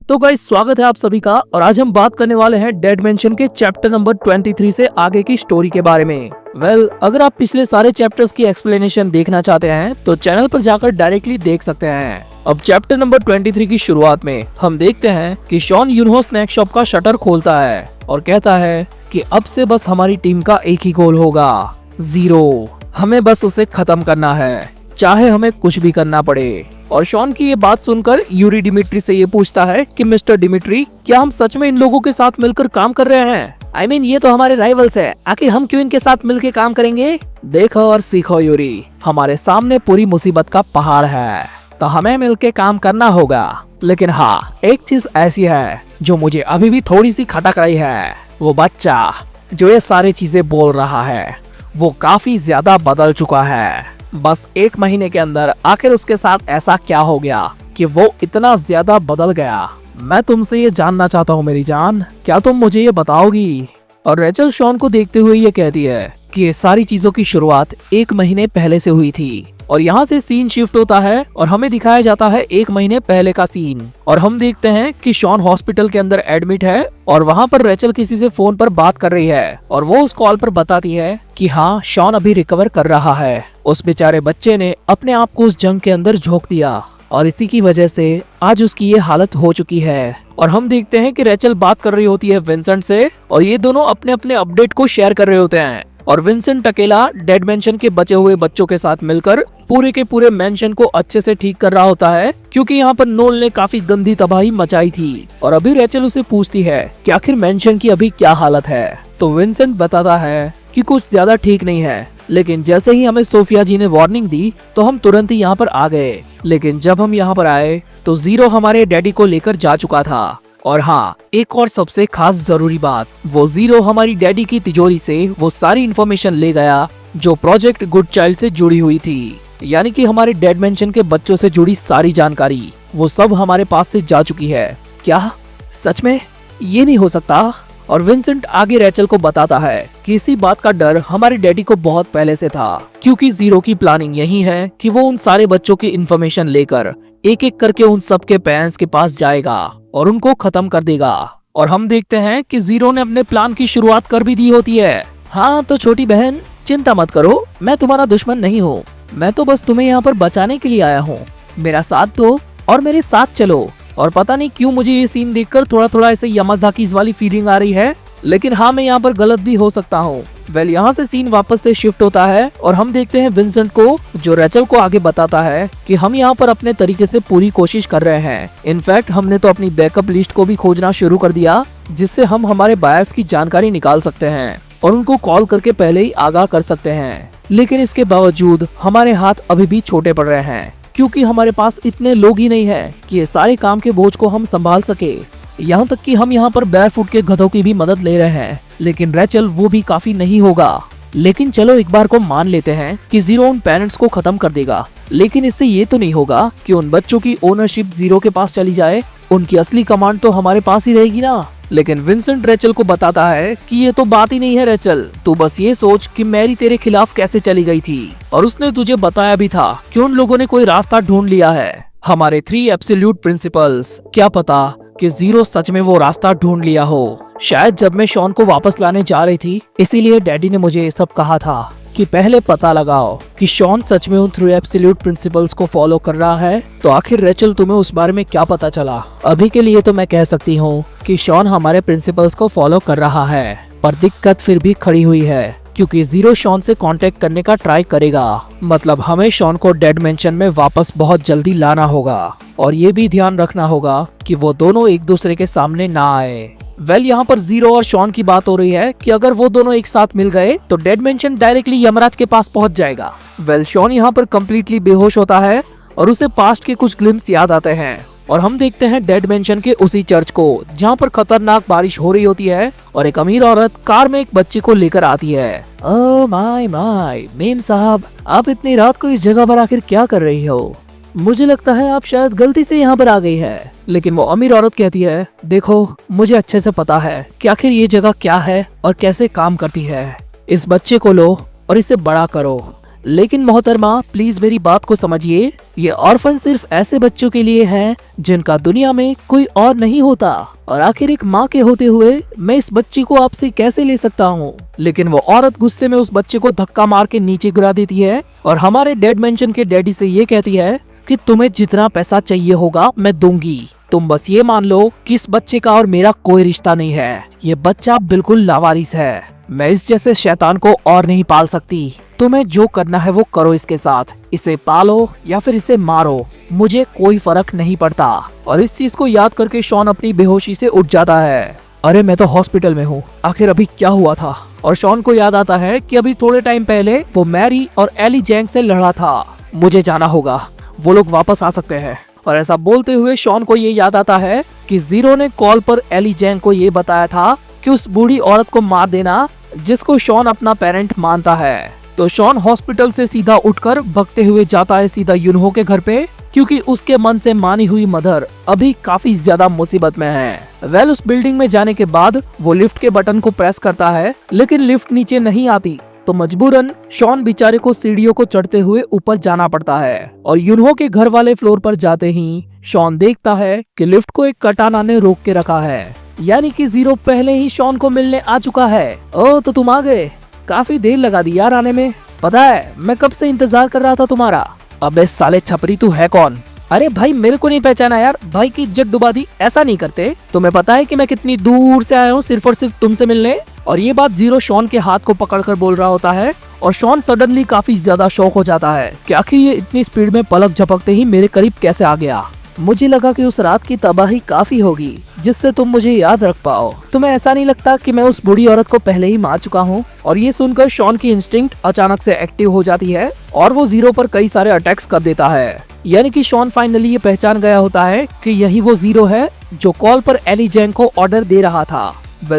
तो गाइस स्वागत है आप सभी का। और आज हम बात करने वाले हैं डेड मेंशन के चैप्टर नंबर 23 से आगे की स्टोरी के बारे में। अगर आप पिछले सारे चैप्टर्स की एक्सप्लेनेशन देखना चाहते हैं तो चैनल पर जाकर डायरेक्टली देख सकते हैं। अब चैप्टर नंबर 23 की शुरुआत में हम देखते हैं कि शॉन यूनहो स्नैक शॉप का शटर खोलता है और कहता है कि अब से बस हमारी टीम का एक ही गोल होगा, जीरो। हमें बस उसे खत्म करना है, चाहे हमें कुछ भी करना पड़े। और शॉन की ये बात सुनकर यूरी डिमिट्री से ये पूछता है कि मिस्टर डिमिट्री, क्या हम सच में इन लोगों के साथ मिलकर काम कर रहे हैं? I mean, ये तो हमारे राइवल्स है, आखिर हम क्यों इनके साथ मिलकर काम करेंगे? देखो और सीखो यूरी, हमारे सामने पूरी मुसीबत का पहाड़ है, तो हमें मिलके काम करना होगा। लेकिन हाँ, एक चीज ऐसी है जो मुझे अभी भी थोड़ी सी खटक रही है। वो बच्चा जो ये सारी चीजें बोल रहा है वो काफी ज्यादा बदल चुका है। बस 1 महीने के अंदर आखिर उसके साथ ऐसा क्या हो गया कि वो इतना ज्यादा बदल गया? मैं तुमसे ये जानना चाहता हूँ मेरी जान, क्या तुम मुझे ये बताओगी? और रेचल शॉन को देखते हुए ये कहती है कि ये सारी चीजों की शुरुआत 1 महीने पहले से हुई थी। और यहाँ से सीन शिफ्ट होता है और हमें दिखाया जाता है 1 महीने पहले का सीन। और हम देखते हैं कि शॉन हॉस्पिटल के अंदर एडमिट है और वहाँ पर रेचल किसी से फोन पर बात कर रही है और वो उस कॉल पर बताती है कि हाँ, शॉन अभी रिकवर कर रहा है। उस बेचारे बच्चे ने अपने आप को उस जंग के अंदर झोंक दिया और इसी की वजह से आज उसकी ये हालत हो चुकी है। और हम देखते हैं कि रेचल बात कर रही होती है विंसेंट से और ये दोनों अपने अपने अपडेट को शेयर कर रहे होते हैं। और विंसेंट अकेला डेड मेंशन के बचे हुए बच्चों के साथ मिलकर पूरे के पूरे मेंशन को अच्छे से ठीक कर रहा होता है, क्योंकि यहाँ पर नोल ने काफी गंदी तबाही मचाई थी। और अभी रेचल उसे पूछती है कि आखिर मेंशन की अभी क्या हालत है, तो विंसेंट बताता है कि कुछ ज्यादा ठीक नहीं है, लेकिन जैसे ही हमें सोफिया जी ने वार्निंग दी तो हम तुरंत ही यहाँ पर आ गए। लेकिन जब हम यहाँ पर आए तो जीरो हमारे डैडी को लेकर जा चुका था। और हाँ, एक और सबसे खास जरूरी बात, वो जीरो हमारी डैडी की तिजोरी से वो सारी इन्फॉर्मेशन ले गया जो प्रोजेक्ट गुड चाइल्ड से जुड़ी हुई थी। यानी कि हमारे डेड मेंशन के बच्चों से जुड़ी सारी जानकारी वो सब हमारे पास से जा चुकी है। क्या सच में? ये नहीं हो सकता। और विंसेंट आगे रेचल को बताता है कि इसी बात का डर हमारे डैडी को बहुत पहले से था, क्योंकि जीरो की प्लानिंग यही है कि वो उन सारे बच्चों की इन्फॉर्मेशन लेकर एक एक करके उन सब के पेरेंट्स के पास जाएगा और उनको खत्म कर देगा। और हम देखते हैं कि जीरो ने अपने प्लान की शुरुआत कर भी दी होती है। हाँ तो छोटी बहन, चिंता मत करो, मैं तुम्हारा दुश्मन नहीं हूँ, मैं तो बस तुम्हें यहाँ पर बचाने के लिए आया हूँ। मेरा साथ दो और मेरे साथ चलो। और पता नहीं क्यों मुझे ये सीन देखकर थोड़ा थोड़ा ऐसे यामाज़ाकी वाली फीलिंग आ रही है, लेकिन हाँ, मैं यहाँ पर गलत भी हो सकता हूँ। यहाँ से सीन वापस से शिफ्ट होता है और हम देखते हैं विंसेंट को, जो रेचल को आगे बताता है कि हम यहाँ पर अपने तरीके से पूरी कोशिश कर रहे हैं। इनफैक्ट हमने तो अपनी बैकअप लिस्ट को भी खोजना शुरू कर दिया, जिससे हम हमारे बायर्स की जानकारी निकाल सकते हैं और उनको कॉल करके पहले ही आगाह कर सकते हैं। लेकिन इसके बावजूद हमारे हाथ अभी भी छोटे पड़ रहे हैं, क्योंकि हमारे पास इतने लोग ही नहीं है कि ये सारे काम के बोझ को हम संभाल सके। यहाँ तक कि हम यहाँ पर बैरफुट के गधों की भी मदद ले रहे हैं, लेकिन रेचल वो भी काफी नहीं होगा। लेकिन चलो एक बार को मान लेते हैं कि जीरो उन पेरेंट्स को खत्म कर देगा, लेकिन इससे ये तो नहीं होगा कि उन बच्चों की ओनरशिप जीरो के पास चली जाए। उनकी असली कमांड तो हमारे पास ही रहेगी ना। लेकिन विंसेंट रेचल को बताता है कि ये तो बात ही नहीं है रेचल, तू बस ये सोच कि मैरी तेरे खिलाफ कैसे चली गई थी और उसने तुझे बताया भी था कि उन लोगों ने कोई रास्ता ढूंढ लिया है, हमारे 3 एब्सोल्यूट प्रिंसिपल्स। क्या पता कि जीरो सच में वो रास्ता ढूंढ लिया हो। शायद जब मैं शॉन को वापस लाने जा रही थी, इसीलिए डैडी ने मुझे ये सब कहा था कि पहले पता लगाओ कि शॉन सच में उन 3 एब्सोल्यूट प्रिंसिपल्स को फॉलो कर रहा है। तो आखिर रेचल, तुम्हें उस बारे में क्या पता चला? अभी के लिए तो मैं कह सकती हूँ कि शॉन हमारे प्रिंसिपल्स को फॉलो कर रहा है, पर दिक्कत फिर भी खड़ी हुई है, क्योंकि जीरो शॉन से कांटेक्ट करने का ट्राई करेगा। मतलब हमें शॉन को डेड मेंशन में वापस बहुत जल्दी लाना होगा और ये भी ध्यान रखना होगा कि वो दोनों एक दूसरे के सामने ना आए। यहाँ पर जीरो और शॉन की बात हो रही है कि अगर वो दोनों एक साथ मिल गए तो डेड मेंशन डायरेक्टली यमराज के पास पहुंच जाएगा। शॉन यहाँ पर कम्प्लीटली बेहोश होता है और उसे पास्ट के कुछ ग्लिम्स याद आते हैं और हम देखते हैं डेड मेंशन के उसी चर्च को, जहाँ पर खतरनाक बारिश हो रही होती है और एक अमीर औरत कार में एक बच्चे को लेकर आती है। ओह माय माय, मेम साहब, आप इतनी रात को इस जगह पर आखिर क्या कर रही हो? मुझे लगता है आप शायद गलती से यहाँ पर आ गई है। लेकिन वो अमीर औरत कहती है, देखो मुझे अच्छे से पता है कि आखिर ये जगह क्या है और कैसे काम करती है। इस बच्चे को लो और इसे बड़ा करो, लेकिन मोहतरमा प्लीज मेरी बात को समझिए, ये ऑर्फन सिर्फ ऐसे बच्चों के लिए है जिनका दुनिया में कोई और नहीं होता, और आखिर एक माँ के होते हुए मैं इस बच्ची को आपसे कैसे ले सकता हूँ। लेकिन वो औरत गुस्से में उस बच्चे को धक्का मार के नीचे गिरा देती है और हमारे डेड मेंशन के डैडी से ये कहती है कि तुम्हें जितना पैसा चाहिए होगा मैं दूंगी, तुम बस ये मान लो कि इस बच्चे का और मेरा कोई रिश्ता नहीं है, ये बच्चा बिल्कुल लावारिस है, मैं इस जैसे शैतान को और नहीं पाल सकती, तुम्हें जो करना है वो करो इसके साथ, इसे पालो या फिर इसे मारो, मुझे कोई फर्क नहीं पड़ता। और इस चीज को याद करके शॉन अपनी बेहोशी से उठ जाता है। अरे मैं तो हॉस्पिटल में हूँ, आखिर अभी क्या हुआ था। और शॉन को याद आता है कि अभी थोड़े टाइम पहले वो मैरी और एली जैंग से लड़ा था, मुझे जाना होगा, वो लोग वापस आ सकते हैं। और ऐसा बोलते हुए शॉन को ये याद आता है कि जीरो ने कॉल पर एली जैंग को ये बताया था कि उस बूढ़ी औरत को मार देना जिसको शॉन अपना पेरेंट मानता है। तो शॉन हॉस्पिटल से सीधा उठकर भगते हुए जाता है सीधा युनहो के घर पे, क्योंकि उसके मन से मानी हुई मदर अभी काफी ज्यादा मुसीबत में है। उस बिल्डिंग में जाने के बाद वो लिफ्ट के बटन को प्रेस करता है, लेकिन लिफ्ट नीचे नहीं आती, तो मजबूरन शॉन बेचारे को सीढ़ियों को चढ़ते हुए ऊपर जाना पड़ता है। और युनहो के घर वाले फ्लोर पर जाते ही शॉन देखता है कि लिफ्ट को एक कटाना ने रोक के रखा है, यानी कि जीरो पहले ही शॉन को मिलने आ चुका है। ओ तो तुम आ गए, काफी देर लगा दी यार आने में, पता है मैं कब से इंतजार कर रहा था तुम्हारा। अबे साले छपरी तू है कौन? अरे भाई मेरे को नहीं पहचाना यार, भाई की इज्जत डुबा दी, ऐसा नहीं करते। तुम्हें पता है कि मैं कितनी दूर से आया हूँ सिर्फ और सिर्फ तुमसे मिलने। और ये बात जीरो शॉन के हाथ को पकड़कर बोल रहा होता है और शॉन सडनली काफी ज्यादा शॉक हो जाता है कि आखिर ये इतनी स्पीड में पलक झपकते ही मेरे करीब कैसे आ गया। मुझे लगा कि उस रात की तबाही काफी होगी जिससे तुम मुझे याद रख पाओ। तुम्हें ऐसा नहीं लगता कि मैं उस बूढ़ी औरत को पहले ही मार चुका हूँ? और ये सुनकर शॉन की इंस्टिंक्ट अचानक से एक्टिव हो जाती है और वो जीरो पर कई सारे अटैक्स कर देता है। यानी कि शॉन फाइनली ये पहचान गया होता है कि यही वो जीरो है जो कॉल पर एली जैंग को ऑर्डर दे रहा था।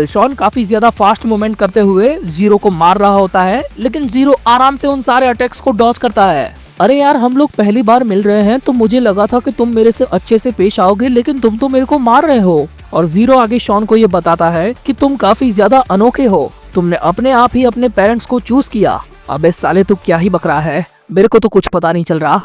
शॉन काफी ज्यादा फास्ट मूवमेंट करते हुए जीरो को मार रहा होता है, लेकिन जीरो आराम से उन सारे अटैक्स को डॉज करता है। अरे यार हम लोग पहली बार मिल रहे हैं तो मुझे लगा था कि तुम मेरे से अच्छे से पेश आओगे, लेकिन तुम तो मेरे को मार रहे हो। और जीरो आगे शॉन को ये बताता है कि तुम काफी ज्यादा अनोखे हो, तुमने अपने आप ही अपने पेरेंट्स को चूज किया। अबे साले तू क्या ही बक रहा है, मेरे को तो कुछ पता नहीं चल रहा।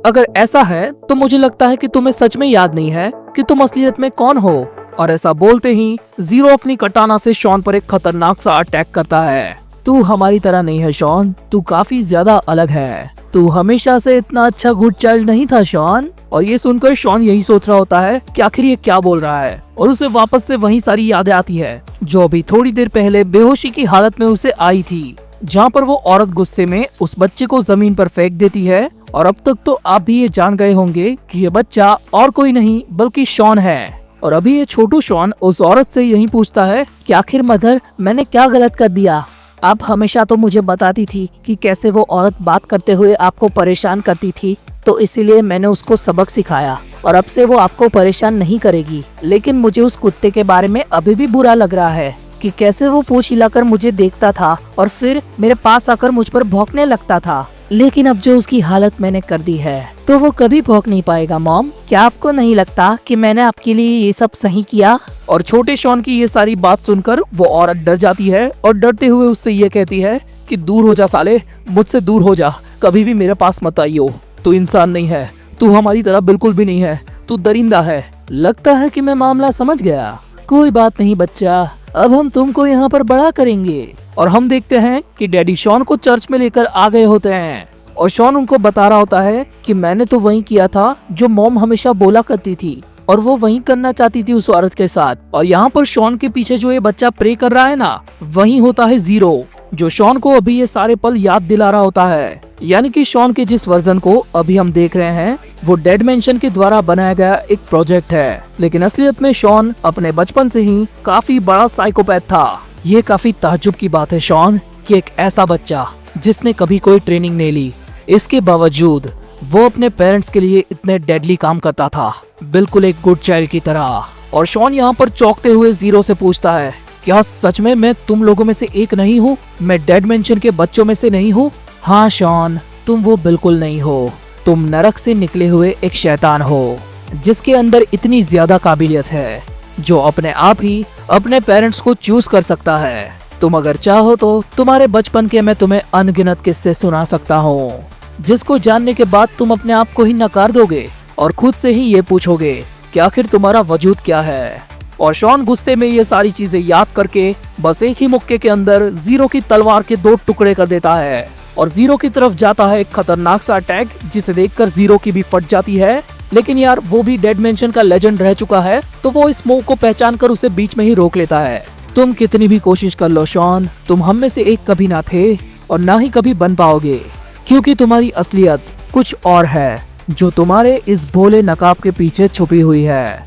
अगर ऐसा है तो मुझे लगता है कि तुम्हें सच में याद नहीं है कि तुम असलियत में कौन हो। और ऐसा बोलते ही जीरो अपनी कटाना से शॉन पर एक खतरनाक सा अटैक करता है। तू हमारी तरह नहीं है शॉन, तू काफी ज्यादा अलग है, तू हमेशा से इतना अच्छा गुड चाइल्ड नहीं था शॉन। और ये सुनकर शॉन यही सोच रहा होता है कि आखिर ये क्या बोल रहा है, और उसे वापस से वही सारी यादें आती है जो अभी थोड़ी देर पहले बेहोशी की हालत में उसे आई थी, जहाँ पर वो औरत गुस्से में उस बच्चे को जमीन पर फेंक देती है। और अब तक तो आप भी ये जान गए होंगे कि ये बच्चा और कोई नहीं बल्कि शॉन है। और अभी ये छोटू शॉन उस औरत से यही पूछता है कि आखिर मदर मैंने क्या गलत कर दिया? आप हमेशा तो मुझे बताती थी कि कैसे वो औरत बात करते हुए आपको परेशान करती थी, तो इसीलिए मैंने उसको सबक सिखाया और अब से वो आपको परेशान नहीं करेगी। लेकिन मुझे उस कुत्ते के बारे में अभी भी बुरा लग रहा है कि कैसे वो पूंछ हिलाकर मुझे देखता था और फिर मेरे पास आकर मुझ पर भौंकने लगता था। लेकिन अब जो उसकी हालत मैंने कर दी है तो वो कभी भौंक नहीं पाएगा। मॉम, क्या आपको नहीं लगता कि मैंने आपके लिए ये सब सही किया? और छोटे शॉन की ये सारी बात सुनकर वो औरत डर जाती है और डरते हुए उससे ये कहती है कि दूर हो जा साले, मुझसे दूर हो जा, कभी भी मेरे पास मत आइयो। तू इंसान नहीं है, तू हमारी तरह बिल्कुल भी नहीं है, तू दरिंदा है। लगता है कि मैं मामला समझ गया। कोई बात नहीं बच्चा, अब हम तुमको यहाँ पर बड़ा करेंगे। और हम देखते हैं कि डैडी शॉन को चर्च में लेकर आ गए होते हैं और शॉन उनको बता रहा होता है कि मैंने तो वही किया था जो मॉम हमेशा बोला करती थी, और वो वही करना चाहती थी उस औरत के साथ। और यहाँ पर शॉन के पीछे जो ये बच्चा प्रे कर रहा है ना, वही होता है जीरो, जो शॉन को अभी ये सारे पल याद दिला रहा होता है। यानी कि शॉन के जिस वर्जन को अभी हम देख रहे हैं वो डेड मेंशन के द्वारा बनाया गया एक प्रोजेक्ट है, लेकिन असलियत में शॉन अपने बचपन से ही काफी बड़ा साइकोपैथ था। ये काफी ताज्जुब की बात है शॉन कि एक ऐसा बच्चा जिसने कभी कोई ट्रेनिंग नहीं ली, इसके बावजूद वो अपने पेरेंट्स के लिए इतने डेडली काम करता था, बिल्कुल एक गुड चाइल्ड की तरह। और शॉन यहाँ पर चौंकते हुए जीरो से पूछता है, क्या सच में मैं तुम लोगों में से एक नहीं हूँ? मैं डेड मेंशन के बच्चों में से नहीं हूँ? हाँ शॉन, तुम वो बिल्कुल नहीं हो। तुम नरक से निकले हुए एक शैतान हो जिसके अंदर इतनी ज्यादा काबिलियत है, जो अपने आप ही अपने पेरेंट्स को चूज कर सकता है। तुम अगर चाहो तो तुम्हारे बचपन के मैं तुम्हें अनगिनत किस्से सुना सकता हूँ, जिसको जानने के बाद तुम अपने आप को ही नकार दोगे और खुद से ही ये पूछोगे कि आखिर तुम्हारा वजूद क्या है। और शॉन गुस्से में ये सारी चीजें याद करके बस एक ही मुक्के के अंदर जीरो की तलवार के 2 टुकड़े कर देता है और जीरो की तरफ जाता है एक खतरनाक सा अटैक, जिसे देखकर जीरो की भी फट जाती है। लेकिन यार वो भी डेड मेंशन का लेजेंड रह चुका है, तो वो इस मूव को पहचान कर उसे बीच में ही रोक लेता है। तुम कितनी भी कोशिश कर लो शॉन, तुम हम में से एक कभी ना थे और ना ही कभी बन पाओगे, क्योंकि तुम्हारी असलियत कुछ और है जो तुम्हारे इस भोले नकाब के पीछे छुपी हुई है।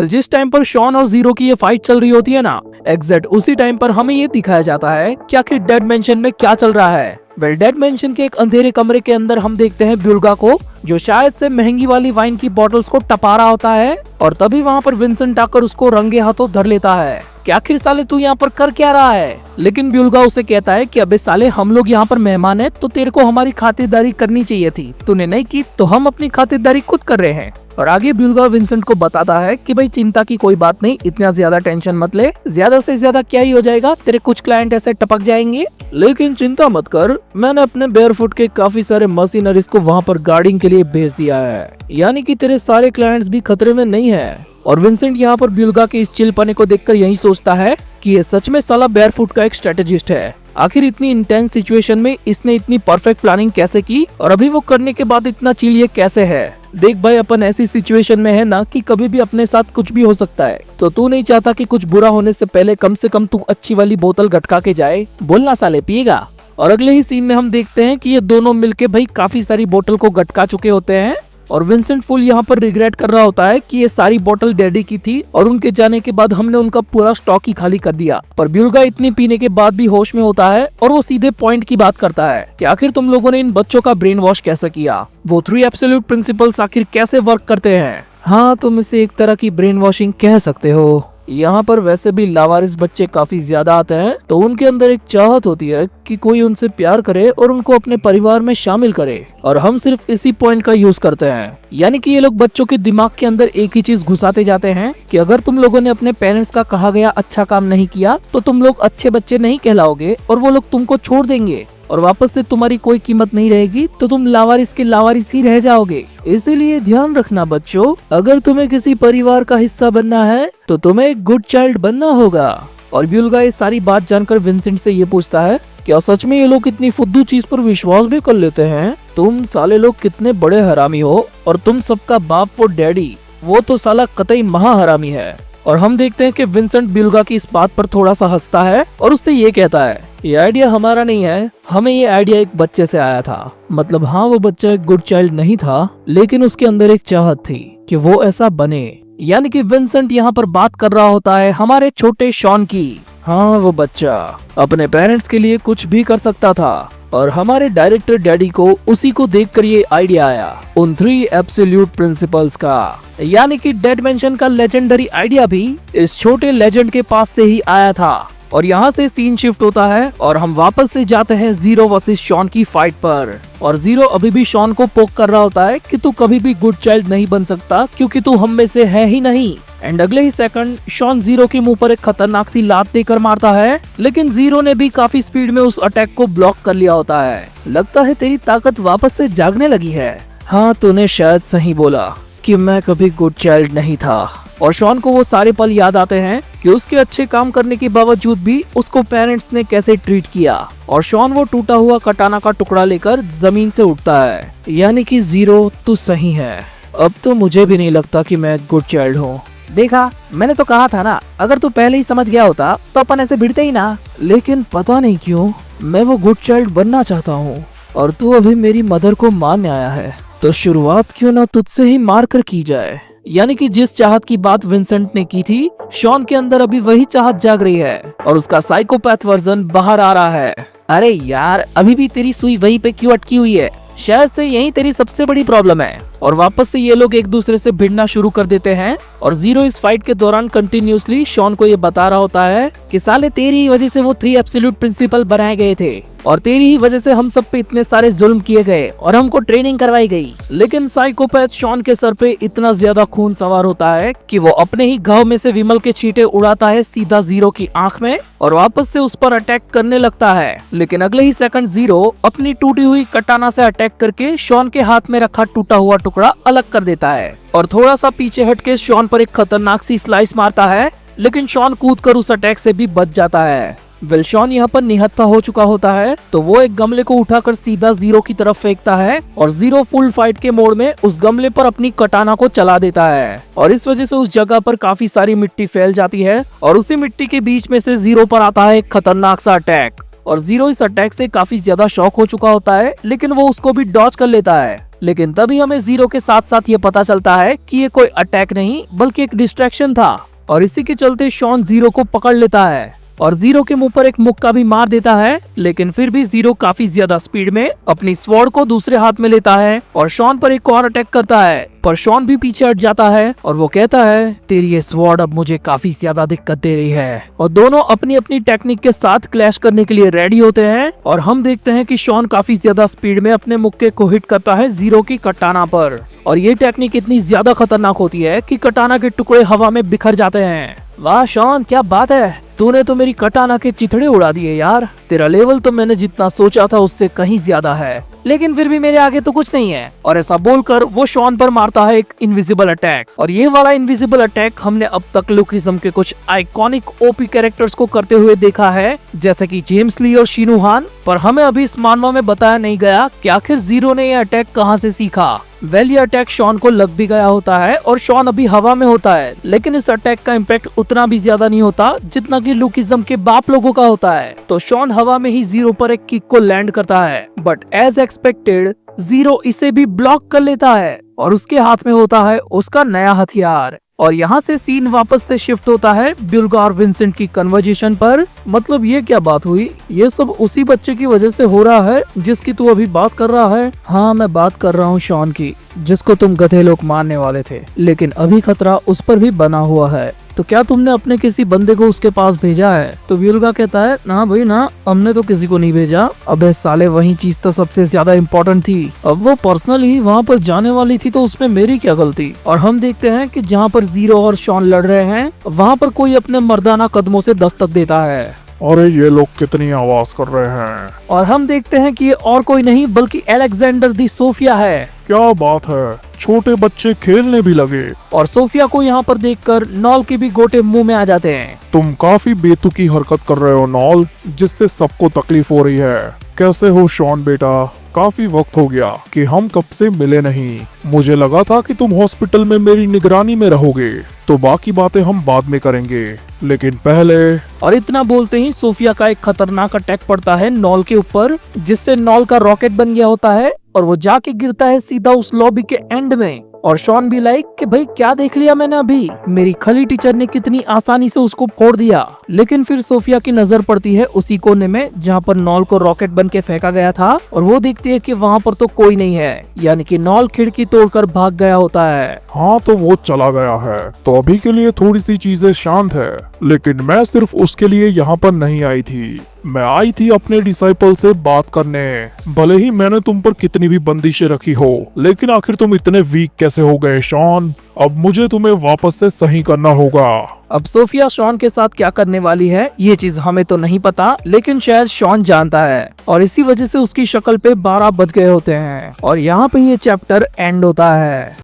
जिस टाइम पर शॉन और जीरो की ये फाइट चल रही होती है ना, एग्जैक्ट उसी टाइम पर हमें ये दिखाया जाता है कि आखिर डेड मेंशन में क्या चल रहा है। डेड मेंशन के एक अंधेरे कमरे के अंदर हम देखते हैं ब्यूल्गा को, जो शायद से महंगी वाली वाइन की बॉटल्स को टपा रहा होता है, और तभी वहाँ पर विंसेंट आकर उसको रंगे हाथों धर लेता है कि आखिर साले तू यहाँ पर कर क्या रहा है। लेकिन ब्यूल्गा उसे कहता है कि अबे साले हम लोग यहाँ पर मेहमान हैं, तो तेरे को हमारी खातिरदारी करनी चाहिए थी, तूने नहीं की तो हम अपनी खातिरदारी खुद कर रहे हैं। और आगे ब्यूल्गा विंसेंट को बताता है कि भाई चिंता की कोई बात नहीं, इतना ज्यादा टेंशन मत ले, ज्यादा से ज्यादा क्या ही हो जाएगा, तेरे कुछ क्लाइंट ऐसे टपक जाएंगे, लेकिन चिंता मत कर, मैंने अपने बेयरफुट के काफी सारे मशीनरीज को वहाँ पर गार्डिंग के लिए भेज दिया है, यानी कि तेरे सारे क्लाइंट्स भी खतरे में नहीं है। और विंसेंट यहाँ पर ब्यूल्गा के इस चिलपने को देखकर यही सोचता है कि ये सच में साला बेयरफुट का एक स्ट्रेटेजिस्ट है। आखिर इतनी इंटेंस सिचुएशन में इसने इतनी परफेक्ट प्लानिंग कैसे की, और अभी वो करने के बाद इतना चिल ये कैसे है। देख भाई, अपन ऐसी सिचुएशन में है ना कि कभी भी अपने साथ कुछ भी हो सकता है, तो तू नहीं चाहता कि कुछ बुरा होने से पहले कम से कम तू अच्छी वाली बोतल गटका के जाए, बोलना साले पिएगा। और अगले ही सीन में हम देखते हैं कि ये दोनों मिलके भाई काफी सारी बोतल को गटका चुके होते हैं, और विंसेंट फुल यहाँ पर रिग्रेट कर रहा होता है कि ये सारी बोतल डैडी की थी और उनके जाने के बाद हमने उनका पूरा स्टॉक ही खाली कर दिया। पर ब्यूल्गा इतनी पीने के बाद भी होश में होता है और वो सीधे पॉइंट की बात करता है कि आखिर तुम लोगों ने इन बच्चों का ब्रेन वॉश कैसे किया, वो 3 एब्सोल्यूट प्रिंसिपल्स आखिर कैसे वर्क करते हैं। हाँ, तुम इसे एक तरह की ब्रेन वॉशिंग कह सकते हो। यहाँ पर वैसे भी लावारिस बच्चे काफी ज्यादा आते हैं, तो उनके अंदर एक चाहत होती है कि कोई उनसे प्यार करे और उनको अपने परिवार में शामिल करे, और हम सिर्फ इसी पॉइंट का यूज करते हैं। यानी कि ये लोग बच्चों के दिमाग के अंदर एक ही चीज घुसाते जाते हैं कि अगर तुम लोगों ने अपने पेरेंट्स का कहा गया अच्छा काम नहीं किया तो तुम लोग अच्छे बच्चे नहीं कहलाओगे और वो लोग तुमको छोड़ देंगे और वापस से तुम्हारी कोई कीमत नहीं रहेगी, तो तुम लावारिस के लावारिस ही रह जाओगे। इसीलिए ध्यान रखना बच्चों, अगर तुम्हें किसी परिवार का हिस्सा बनना है तो तुम्हें एक गुड चाइल्ड बनना होगा। और ब्यूल्गा ये सारी बात जानकर विंसेंट से ये पूछता है, क्या सच में ये लोग इतनी फुद्दू चीज पर विश्वास भी कर लेते हैं? तुम साले लोग कितने बड़े हरामी हो, और तुम सबका बाप वो डैडी, वो तो साला कतई महा हरामी है। और हम देखते हैं कि विंसेंट ब्यूल्गा की इस बात पर थोड़ा सा हंसता है और उससे ये कहता है, ये आइडिया हमारा नहीं है, हमें ये आइडिया एक बच्चे से आया था। मतलब हाँ, वो बच्चा एक गुड चाइल्ड नहीं था, लेकिन उसके अंदर एक चाहत थी कि वो ऐसा बने। यानी कि विंसेंट यहाँ पर बात कर रहा होता है हमारे छोटे शॉन की। हाँ, वो बच्चा अपने पेरेंट्स के लिए कुछ भी कर सकता था, और हमारे डायरेक्टर डैडी को उसी को देखकर ये आइडिया आया उन 3 एब्सोल्यूट प्रिंसिपल्स का। यानी कि डेड मेंशन का लेजेंडरी आइडिया भी इस छोटे लेजेंड के पास से ही आया था। और यहाँ से सीन शिफ्ट होता है और हम वापस से जाते हैं जीरो वर्सेस शॉन की फाइट पर। और जीरो अभी भी शॉन को पोक कर रहा होता है कि तू कभी भी गुड चाइल्ड नहीं बन सकता, क्योंकि तू हम में से है ही नहीं। एंड अगले ही सेकंड शॉन जीरो के मुंह पर एक खतरनाक सी लात देकर मारता है, लेकिन जीरो ने भी काफी स्पीड में उस अटैक को ब्लॉक कर लिया होता है। लगता है तेरी ताकत वापस से जागने लगी है। हाँ, तूने शायद सही बोला कि मैं कभी गुड चाइल्ड नहीं था। और शॉन को वो सारे पल याद आते हैं कि उसके अच्छे काम करने के बावजूद भी उसको पेरेंट्स ने कैसे ट्रीट किया। और शॉन वो टूटा हुआ कटाना का टुकड़ा लेकर जमीन से उठता है। यानी कि जीरो, तू सही है, अब तो मुझे भी नहीं लगता कि मैं गुड चाइल्ड हूँ। देखा, मैंने तो कहा था ना, अगर तू पहले ही समझ गया होता तो अपन ऐसे भिड़ते ही ना। लेकिन पता नहीं क्यों मैं वो गुड चाइल्ड बनना चाहता हूँ, और तू अभी मेरी मदर को मारने आया है, तो शुरुआत क्यों ना तुझसे ही मार कर की जाए। यानी कि जिस चाहत की बात विंसेंट ने की थी, शॉन के अंदर अभी वही चाहत जाग रही है और उसका साइकोपैथ वर्जन बाहर आ रहा है। अरे यार, अभी भी तेरी सुई वहीं पे क्यों अटकी हुई है? शायद से यही तेरी सबसे बड़ी प्रॉब्लम है। और वापस से ये लोग एक दूसरे से भिड़ना शुरू कर देते हैं। और जीरो इस फाइट के दौरान कंटिन्यूसली शॉन को ये बता रहा होता है कि साले तेरी ही वजह से वो 3 एब्सोल्यूट प्रिंसिपल बनाए गए थे और तेरी ही वजह से हम सब पे इतने सारे जुल्म किए गए और हमको ट्रेनिंग करवाई गई। लेकिन साइकोपैथ शॉन के सर पे इतना ज्यादा खून सवार होता है कि वो अपने ही घाव में से विमल के छींटे उड़ाता है सीधा जीरो की आंख में और वापस से उस पर अटैक करने लगता है। लेकिन अगले ही सेकंड जीरो अपनी टूटी हुई कटाना से अटैक करके शॉन के हाथ में रखा टूटा हुआ टुकड़ा अलग कर देता है और थोड़ा सा पीछे हटके शॉन पर एक खतरनाक सी स्लाइस मारता है। लेकिन शॉन कूदकर उस अटैक से भी बच जाता है। शॉन यहाँ पर निहत्था हो चुका होता है तो वो एक गमले को उठाकर सीधा जीरो की तरफ फेंकता है और जीरो फुल फाइट के मोड में उस गमले पर अपनी कटाना को चला देता है और इस वजह से उस जगह पर काफी सारी मिट्टी फैल जाती है और उसी मिट्टी के बीच में से जीरो पर आता है एक खतरनाक सा अटैक। और जीरो इस अटैक से काफी ज्यादा शॉक हो चुका होता है लेकिन वो उसको भी डॉज कर लेता है। लेकिन तभी हमें जीरो के साथ साथ ये पता चलता है कि ये कोई अटैक नहीं बल्कि एक डिस्ट्रैक्शन था और इसी के चलते शॉन जीरो को पकड़ लेता है और जीरो के मुंह पर एक मुक्का भी मार देता है। लेकिन फिर भी जीरो काफी ज्यादा स्पीड में अपनी स्वॉर्ड को दूसरे हाथ में लेता है और शॉन पर एक और अटैक करता है पर शॉन भी पीछे हट जाता है और वो कहता है तेरी ये स्वॉर्ड अब मुझे काफी ज्यादा दिक्कत दे रही है। और दोनों अपनी अपनी टेक्निक के साथ क्लैश करने के लिए रेडी होते हैं और हम देखते हैं कि शॉन काफी ज्यादा स्पीड में अपने मुक्के को हिट करता है जीरो की कटाना पर और ये टेक्निक इतनी ज्यादा खतरनाक होती है कि कटाना के टुकड़े हवा में बिखर जाते हैं। वाह शॉन क्या बात है, तूने तो मेरी कटाना के चिथड़े उड़ा दिए यार। तेरा लेवल तो मैंने जितना सोचा था उससे कहीं ज्यादा है लेकिन फिर भी मेरे आगे तो कुछ नहीं है। और ऐसा बोलकर वो शॉन पर मारता है एक इनविजिबल अटैक और ये वाला इनविजिबल अटैक हमने अब तक लुकिज्म के कुछ आइकॉनिक ओपी कैरेक्टर्स को करते हुए देखा है जैसे कि जेम्स ली और शीनू हान, पर हमें अभी इस मानवा में बताया नहीं गया कि आखिर जीरो ने ये अटैक कहां से सीखा। ये अटैक शॉन को लग भी गया होता है और शॉन अभी हवा में होता है लेकिन इस अटैक का इम्पैक्ट उतना भी ज्यादा नहीं होता जितना कि लुकिज्म के बाप लोगों का होता है। तो शॉन हवा में ही जीरो पर एक किक को लैंड करता है बट एज एक्सपेक्टेड जीरो इसे भी ब्लॉक कर लेता है और उसके हाथ में होता है उसका नया हथियार। और यहाँ से सीन वापस से शिफ्ट होता है ब्यूल्गा और विंसेंट की कन्वर्जेशन पर। मतलब ये क्या बात हुई, ये सब उसी बच्चे की वजह से हो रहा है जिसकी तू अभी बात कर रहा है। हाँ मैं बात कर रहा हूँ शॉन की, जिसको तुम गधे लोग मारने वाले थे लेकिन अभी खतरा उस पर भी बना हुआ है। तो क्या तुमने अपने किसी बंदे को उसके पास भेजा है? तो ब्यूल्गा कहता है ना भाई ना, हमने तो किसी को नहीं भेजा। अबे साले वही चीज तो सबसे ज्यादा इम्पोर्टेंट थी। अब वो पर्सनली वहाँ पर जाने वाली थी तो उसमें मेरी क्या गलती। और हम देखते हैं कि जहाँ पर जीरो और शॉन लड़ रहे हैं वहाँ पर कोई अपने मर्दाना कदमों से दस्तक देता है। अरे ये लोग कितनी आवाज कर रहे हैं। और हम देखते हैं कि ये और कोई नहीं बल्कि अलेक्जेंडर दी सोफिया है। क्या बात है, छोटे बच्चे खेलने भी लगे। और सोफिया को यहाँ पर देखकर नॉल के भी गोटे मुंह में आ जाते हैं। तुम काफी बेतुकी हरकत कर रहे हो नॉल, जिससे सबको तकलीफ हो रही है। कैसे हो शॉन बेटा, काफी वक्त हो गया कि हम कब से मिले नहीं। मुझे लगा था कि तुम हॉस्पिटल में मेरी निगरानी में रहोगे, तो बाकी बातें हम बाद में करेंगे, लेकिन पहले। और इतना बोलते ही सोफिया का एक खतरनाक अटैक पड़ता है नॉल के ऊपर, जिससे नॉल का रॉकेट बन गया होता है और वो जाके गिरता है सीधा उस लॉबी के एंड में। और शॉन भी लाइक कि भाई क्या देख लिया मैंने अभी, मेरी खली टीचर ने कितनी आसानी से उसको फोड़ दिया। लेकिन फिर सोफिया की नजर पड़ती है उसी कोने में जहाँ पर नॉल को रॉकेट बन के फेंका गया था और वो देखती है कि वहाँ पर तो कोई नहीं है, यानी कि नॉल खिड़की तोड़कर भाग गया होता है। हाँ तो वो चला गया है, तो अभी के लिए थोड़ी सी चीजें शांत है। लेकिन मैं सिर्फ उसके लिए यहाँ पर नहीं आई थी, मैं आई थी अपने डिसाइपल से बात करने। भले ही मैंने तुम पर कितनी भी बंदिशें रखी हो, लेकिन आखिर तुम इतने वीक कैसे हो गए शॉन? अब मुझे तुम्हें वापस से सही करना होगा। अब सोफिया शॉन के साथ क्या करने वाली है ये चीज हमें तो नहीं पता, लेकिन शायद शॉन जानता है और इसी वजह से उसकी शक्ल पे 12 बज गए होते हैं और यहाँ पे ये चैप्टर एंड होता है।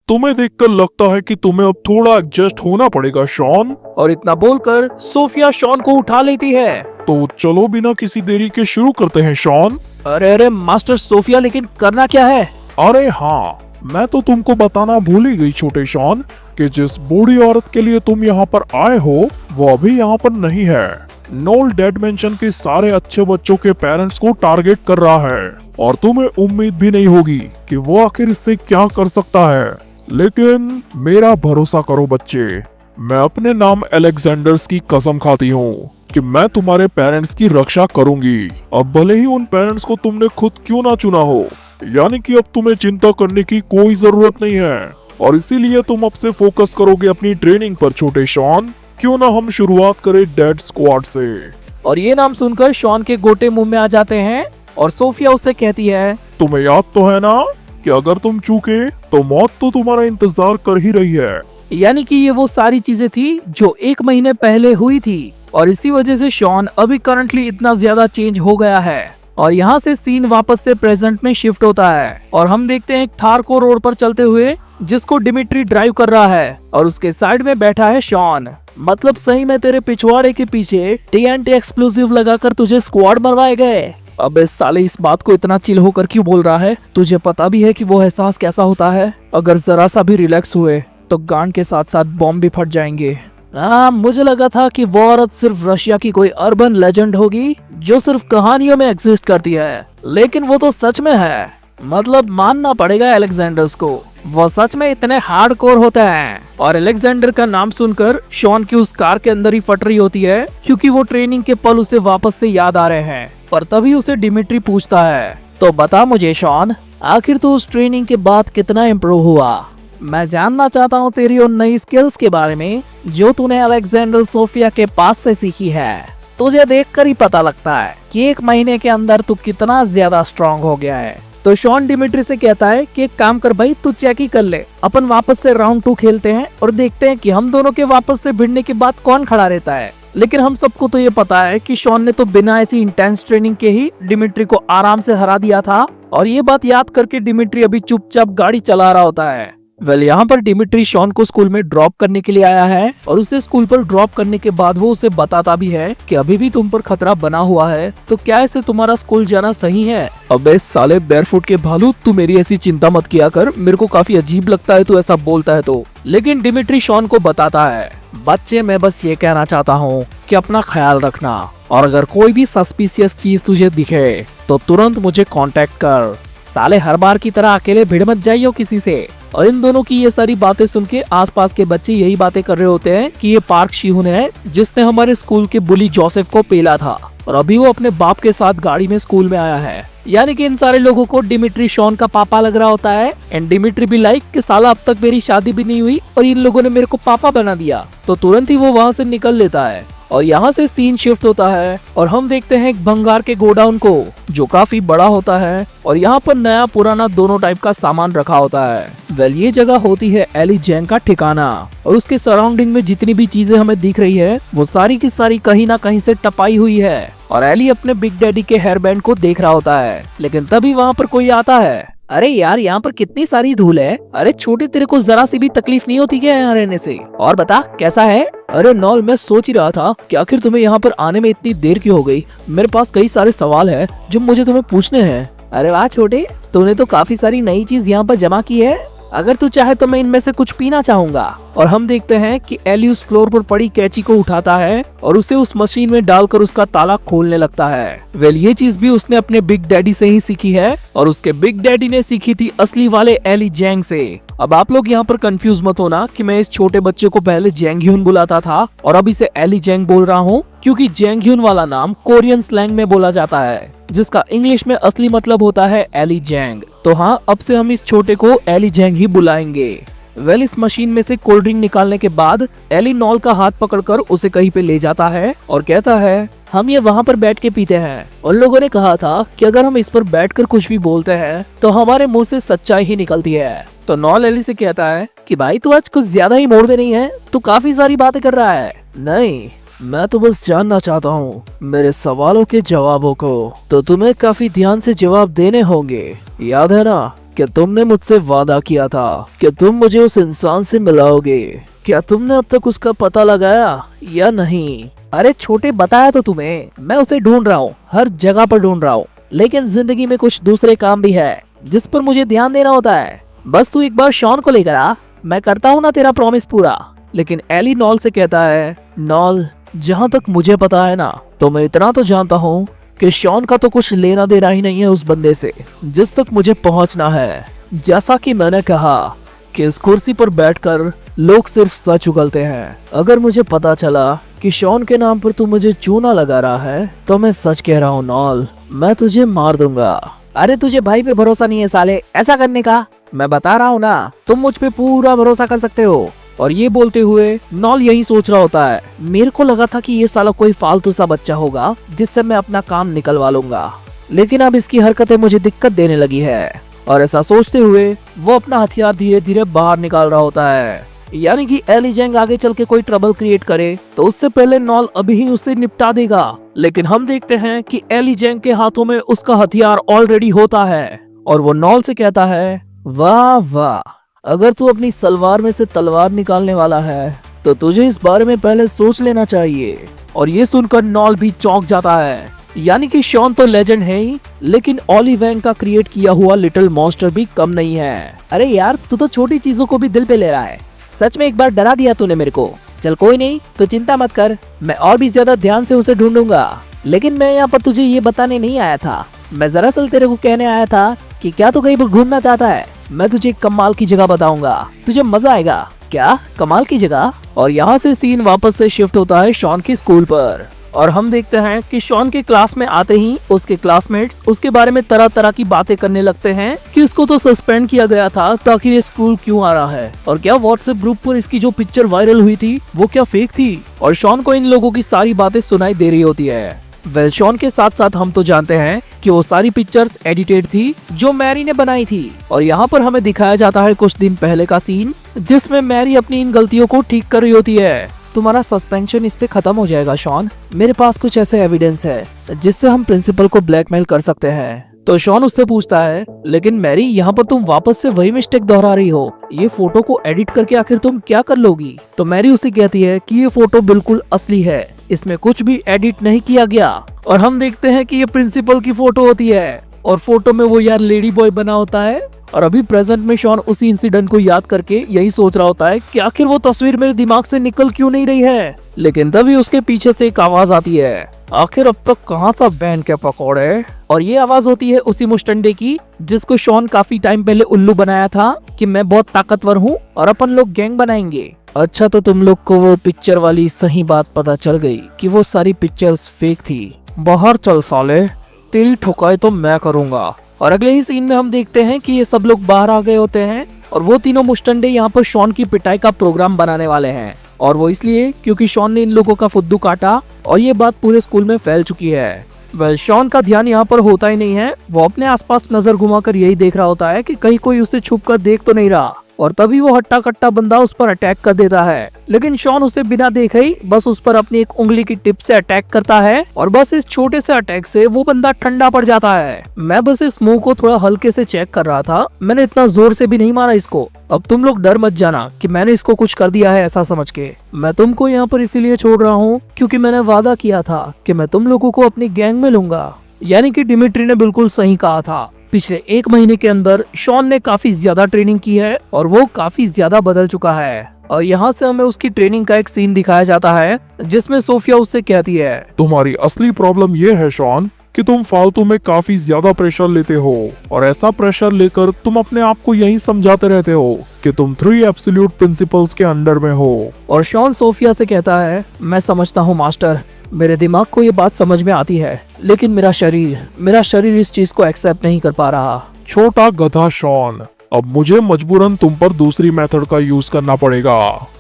तुम्हें देखकर लगता है कि तुम्हें अब थोड़ा एडजस्ट होना पड़ेगा शॉन। और इतना बोलकर सोफिया शॉन को उठा लेती है। तो चलो बिना किसी देरी के शुरू करते हैं शॉन। अरे मास्टर सोफिया, लेकिन करना क्या है? अरे हाँ, मैं तो तुमको बताना भूल ही गई छोटे शॉन कि जिस बूढ़ी औरत के लिए तुम यहाँ पर आए हो वो अभी यहाँ पर नहीं है। नॉल डेड मेंशन के सारे अच्छे बच्चों के पेरेंट्स को टारगेट कर रहा है और तुम्हें उम्मीद भी नहीं होगी कि वो आखिर इससे क्या कर सकता है। लेकिन मेरा भरोसा करो बच्चे, मैं अपने नाम अलेक्जेंडर्स की कसम खाती हूँ कि मैं तुम्हारे पेरेंट्स की रक्षा करूंगी, अब भले ही उन पेरेंट्स को तुमने खुद क्यों ना चुना हो। यानी कि अब तुम्हें चिंता करने की कोई जरूरत नहीं है और इसीलिए तुम अब से फोकस करोगे अपनी ट्रेनिंग पर छोटे शॉन। क्यों ना हम शुरुआत करें डेड स्क्वाड से। और ये नाम सुनकर शॉन के गोटे मुंह में आ जाते हैं और सोफिया उससे कहती है, तुम्हें याद तो है ना कि अगर तुम चूके तो मौत तो तुम्हारा इंतजार कर ही रही है। यानी कि ये वो सारी चीजें थी जो 1 महीने पहले हुई थी और इसी वजह से शॉन अभी करंटली इतना ज्यादा चेंज हो गया है। और यहाँ से सीन वापस से प्रेजेंट में शिफ्ट होता है और हम देखते हैं एक थार को रोड पर चलते हुए जिसको डिमिट्री ड्राइव कर रहा है और उसके साइड में बैठा है शॉन। मतलब सही में तेरे पिछवाड़े के पीछे TNT एक्सप्लोसिव लगाकर तुझे स्क्वाड मरवाए गए। अबे साले इस बात को इतना चिल होकर क्यों बोल रहा है? तुझे पता भी है कि वो एहसास कैसा होता है? अगर जरा सा भी रिलैक्स हुए तो गांड के साथ साथ बॉम्ब भी फट जाएंगे। मुझे लगा था कि वो औरत सिर्फ रशिया की कोई अर्बन लेजेंड होगी जो सिर्फ कहानियों में एग्जिस्ट करती है, लेकिन वो तो सच में है। मतलब मानना पड़ेगा अलेक्जेंडर्स को, वो सच में इतने हार्डकोर होते हैं। और अलेक्जेंडर का नाम सुनकर शॉन की उस कार के अंदर ही फट रही होती है क्योंकि वो ट्रेनिंग के पल उसे वापस से याद आ रहे हैं। पर तभी उसे डिमिट्री पूछता है, तो बता मुझे शॉन, आखिर तो उस ट्रेनिंग के बाद कितना इम्प्रूव हुआ? मैं जानना चाहता हूँ तेरी उन नई स्किल्स के बारे में जो तूने अलेक्जेंडर सोफिया के पास से सीखी है। तुझे देखकर ही पता लगता है कि 1 महीने के अंदर तू कितना ज्यादा स्ट्रांग हो गया है। तो शॉन डिमिट्री से कहता है कि एक काम कर भाई, तू चेक ही कर ले, अपन वापस से राउंड 2 खेलते हैं और देखते हैं कि हम दोनों के वापस से भिड़ने के बाद कौन खड़ा रहता है। लेकिन हम सबको तो ये पता है कि शॉन ने तो बिना ऐसी इंटेंस ट्रेनिंग के ही डिमिट्री को आराम से हरा दिया था। और ये बात याद करके डिमिट्री अभी चुपचाप गाड़ी चला रहा होता है। यहाँ पर डिमिट्री शॉन को स्कूल में ड्रॉप करने के लिए आया है और उसे स्कूल पर ड्रॉप करने के बाद वो उसे बताता भी है कि अभी भी तुम पर खतरा बना हुआ है, तो क्या ऐसे तुम्हारा स्कूल जाना सही है? अबे साले बेयरफुट के भालू, तू मेरी ऐसी चिंता मत किया कर, मेरे को काफी अजीब लगता है तू ऐसा बोलता है तो। लेकिन डिमिट्री शॉन को बताता है, बच्चे मैं बस ये कहना चाहता हूँ कि अपना ख्याल रखना और अगर कोई भी सस्पिशियस चीज तुझे दिखे तो तुरंत मुझे कांटेक्ट कर। साले हर बार की तरह अकेले भिड़ मत जाइयो किसी से। और इन दोनों की ये सारी बातें सुन के आसपास के बच्चे यही बातें कर रहे होते हैं कि ये पार्क शिहुन है जिसने हमारे स्कूल के बुली जोसेफ को पेला था और अभी वो अपने बाप के साथ गाड़ी में स्कूल में आया है। यानी कि इन सारे लोगों को डिमिट्री शॉन का पापा लग रहा होता है। एंड डिमिट्री भी लाइक कि साला अब तक मेरी शादी भी नहीं हुई और इन लोगों ने मेरे को पापा बना दिया, तो तुरंत ही वो वहाँ से निकल लेता है। और यहाँ से सीन शिफ्ट होता है और हम देखते हैं एक भंगार के गोडाउन को जो काफी बड़ा होता है और यहाँ पर नया पुराना दोनों टाइप का सामान रखा होता है। ये जगह होती है एली जैंग का ठिकाना और उसके सराउंडिंग में जितनी भी चीजें हमें दिख रही है वो सारी की सारी कहीं ना कहीं से टपाई हुई है। और एली अपने बिग डैडी के हेयर बैंड को देख रहा होता है, लेकिन तभी वहाँ पर कोई आता है। अरे यार, यहाँ पर कितनी सारी धूल है। अरे छोटे, तेरे को जरा सी भी तकलीफ नहीं होती क्या यहाँ रहने से? और बता कैसा है? अरे नॉल, मैं सोच ही रहा था कि आखिर तुम्हें यहाँ पर आने में इतनी देर क्यों हो गई। मेरे पास कई सारे सवाल है जो मुझे तुम्हें पूछने हैं। अरे वाह छोटे, तूने तो काफी सारी नई चीज यहाँ पर जमा की है। अगर तू चाहे तो मैं इनमें से कुछ पीना चाहूंगा। और हम देखते हैं कि एली उस फ्लोर पर पड़ी कैंची को उठाता है और उसे उस मशीन में डालकर उसका ताला खोलने लगता है। ये चीज भी उसने अपने बिग डैडी से ही सीखी है और उसके बिग डैडी ने सीखी थी असली वाले एली जैंग से। अब आप लोग यहाँ पर कंफ्यूज मत होना कि मैं इस छोटे बच्चे को पहले जैंग ह्यून बुलाता था और अब इसे एली जैंग बोल रहा हूँ, क्योंकि जैंग ह्यून वाला नाम कोरियन स्लैंग में बोला जाता है जिसका इंग्लिश में असली मतलब होता है एली जैंग। तो हाँ, अब से हम इस छोटे को एली जैंग ही बुलाएंगे। इस मशीन में से कोल्ड ड्रिंक निकालने के बाद एली नॉल का हाथ पकड़कर उसे कहीं पे ले जाता है और कहता है, हम ये वहाँ पर बैठ के पीते हैं। उन लोगों ने कहा था कि अगर हम इस पर बैठकर कुछ भी बोलते हैं तो हमारे मुंह से सच्चाई ही निकलती है। तो नॉल एली से कहता है कि भाई तू आज कुछ ज्यादा ही मूड में नहीं है, तू काफी सारी बातें कर रहा है। नहीं, मैं तो बस जानना चाहता हूँ मेरे सवालों के जवाबों को, तो तुम्हें काफी ध्यान से जवाब देने होंगे। याद है ना कि तुमने मुझसे वादा किया था कि तुम मुझे उस इंसान से मिलाओगे। क्या तुमने अब तक उसका पता लगाया या नहीं? अरे छोटे, बताया तो तुम्हें, मैं उसे ढूंढ रहा हूँ, हर जगह पर ढूंढ रहा हूँ, लेकिन जिंदगी में कुछ दूसरे काम भी है जिस पर मुझे ध्यान देना होता है। बस तू एक बार शॉन को लेकर आ, मैं करता हूँ ना तेरा प्रॉमिस पूरा। लेकिन एली नॉल से कहता है, नॉल जहाँ तक मुझे पता है ना, तो मैं इतना तो जानता हूँ कि शॉन का तो कुछ लेना देना ही नहीं है उस बंदे से जिस तक मुझे पहुँचना है। जैसा कि मैंने कहा कि इस कुर्सी पर बैठकर लोग सिर्फ सच उगलते हैं। अगर मुझे पता चला कि शॉन के नाम पर तू मुझे चूना लगा रहा है तो मैं सच कह रहा हूँ नॉल, मैं तुझे मार दूंगा। अरे तुझे भाई पे भरोसा नहीं है साले ऐसा करने का? मैं बता रहा हूँ ना, तुम मुझ पे पूरा भरोसा कर सकते हो। और ये बोलते हुए नॉल यही सोच रहा होता है, मेरे को लगा था कि ये साला कोई फालतू सा बच्चा होगा जिससे मैं अपना काम निकलवा लूंगा, लेकिन अब इसकी हरकतें मुझे दिक्कत देने लगी है। और ऐसा सोचते हुए वो अपना हथियार धीरे धीरे बाहर निकाल रहा होता है। यानी कि एली जेंग आगे चल के कोई ट्रबल क्रिएट करे तो उससे पहले नॉल अभी ही उसे निपटा देगा। लेकिन हम देखते हैं कि एली जेंग के हाथों में उसका हथियार ऑलरेडी होता है और वो नॉल से कहता है, वाह वाह, अगर तू अपनी सलवार में से तलवार निकालने वाला है तो तुझे इस बारे में पहले सोच लेना चाहिए। और ये सुनकर नॉल भी चौंक जाता है। यानी कि शॉन तो लेजेंड है ही, लेकिन ऑली वैंग का क्रिएट किया हुआ लिटिल मॉन्स्टर भी कम नहीं है। अरे यार तू तो छोटी चीजों को भी दिल पे ले रहा है, सच में एक बार डरा दिया तूने मेरे को। चल कोई नहीं, तो चिंता मत कर, मैं और भी ज्यादा ध्यान से उसे ढूंढूंगा। लेकिन मैं यहाँ पर तुझे ये बताने नहीं आया था, मैं दरअसल तेरे को कहने आया था कि क्या तू कहीं पर घूमना चाहता है? मैं तुझे एक कमाल की जगह बताऊंगा, तुझे मजा आएगा। क्या कमाल की जगह? और यहाँ से सीन वापस से शिफ्ट होता है शॉन के स्कूल पर और हम देखते हैं कि शॉन के क्लास में आते ही उसके क्लासमेट्स उसके बारे में तरह तरह की बातें करने लगते हैं कि इसको तो सस्पेंड किया गया था तो आखिर ये स्कूल क्यों आ रहा है, और क्या व्हाट्सएप ग्रुप पर इसकी जो पिक्चर वायरल हुई थी वो क्या फेक थी। और शॉन को इन लोगों की सारी बातें सुनाई दे रही होती है। वेल शॉन के साथ साथ हम तो जानते हैं कि वो सारी पिक्चर्स एडिटेड थी जो मैरी ने बनाई थी। और यहाँ पर हमें दिखाया जाता है कुछ दिन पहले का सीन जिसमें मैरी अपनी इन गलतियों को ठीक कर रही होती है। तुम्हारा सस्पेंशन इससे खत्म हो जाएगा शॉन, मेरे पास कुछ ऐसे एविडेंस है जिससे हम प्रिंसिपल को ब्लैकमेल कर सकते हैं। तो शॉन उससे पूछता है, लेकिन मैरी यहाँ पर तुम वापस से वही मिस्टेक दोहरा रही हो, ये फोटो को एडिट करके आखिर तुम क्या कर लोगी? तो मैरी उसे कहती है कि ये फोटो बिल्कुल असली है, इसमें कुछ भी एडिट नहीं किया गया। और हम देखते हैं कि ये प्रिंसिपल की फोटो होती है और फोटो में वो यार लेडी बॉय बना होता है। और अभी प्रेजेंट में शॉन उसी इंसिडेंट को याद करके यही सोच रहा होता है कि आखिर वो तस्वीर मेरे दिमाग से निकल क्यों नहीं रही है। लेकिन तभी उसके पीछे से एक आवाज आती है, आखिर अब तक कहाँ था बैन के पकौड़े? और ये आवाज होती है उसी मुस्टंडे की जिसको शॉन काफी टाइम पहले उल्लू बनाया था कि मैं बहुत ताकतवर हूँ और अपन लोग गैंग बनाएंगे। अच्छा तो तुम लोग को वो पिक्चर वाली सही बात पता चल गई कि वो सारी पिक्चर्स फेक थी। बाहर चल साले, तेरी ठुकाई तो मैं करूंगा। और अगले ही सीन में हम देखते हैं कि ये सब लोग बाहर आ गए होते हैं और वो तीनों मुस्टंडे यहाँ पर शॉन की पिटाई का प्रोग्राम बनाने वाले हैं। और वो इसलिए क्योंकि शॉन ने इन लोगों का फुद्दू काटा और ये बात पूरे स्कूल में फैल चुकी है। वेल शॉन का ध्यान यहाँ पर होता ही नहीं है, वो अपने आसपास नजर घुमाकर यही देख रहा होता है कि कहीं कोई उसे छुप कर देख तो नहीं रहा। और तभी वो हट्टा कट्टा बंदा उस पर अटैक कर देता है, लेकिन शॉन उसे बिना देखे ही बस उस पर अपनी एक उंगली की टिप से अटैक करता है और बस इस छोटे से अटैक से वो बंदा ठंडा पड़ जाता है। मैं बस इस मुंह को थोड़ा हल्के से चेक कर रहा था, मैंने इतना जोर से भी नहीं मारा इसको। अब तुम लोग डर मत जाना कि मैंने इसको कुछ कर दिया है ऐसा समझ के। मैं तुमको यहाँ पर इसीलिए छोड़ रहा हूँ क्योंकि मैंने वादा किया था कि मैं तुम लोगों को अपनी गैंग में लूंगा। यानी कि डिमिट्री ने बिल्कुल सही कहा था। पिछले 1 महीने के अंदर शॉन ने काफी ज्यादा ट्रेनिंग की है और वो काफी ज्यादा बदल चुका है। और यहाँ से हमें उसकी ट्रेनिंग का एक सीन दिखाया जाता है जिसमें सोफिया उससे कहती है, तुम्हारी असली प्रॉब्लम ये है शॉन कि तुम फालतू में काफी ज्यादा प्रेशर लेते हो और ऐसा प्रेशर लेकर तुम अपने आप को यही समझाते रहते हो कि तुम 3 एब्सोल्यूट प्रिंसिपल्स के अंडर में हो। और शॉन सोफिया से कहता है, मैं समझता हूँ मास्टर, मेरे दिमाग को ये बात समझ में आती है, लेकिन मेरा शरीर इस चीज को एक्सेप्ट नहीं कर पा रहा। छोटा गधा शॉन, अब मुझे मजबूरन तुम पर दूसरी मेथड का यूज करना पड़ेगा।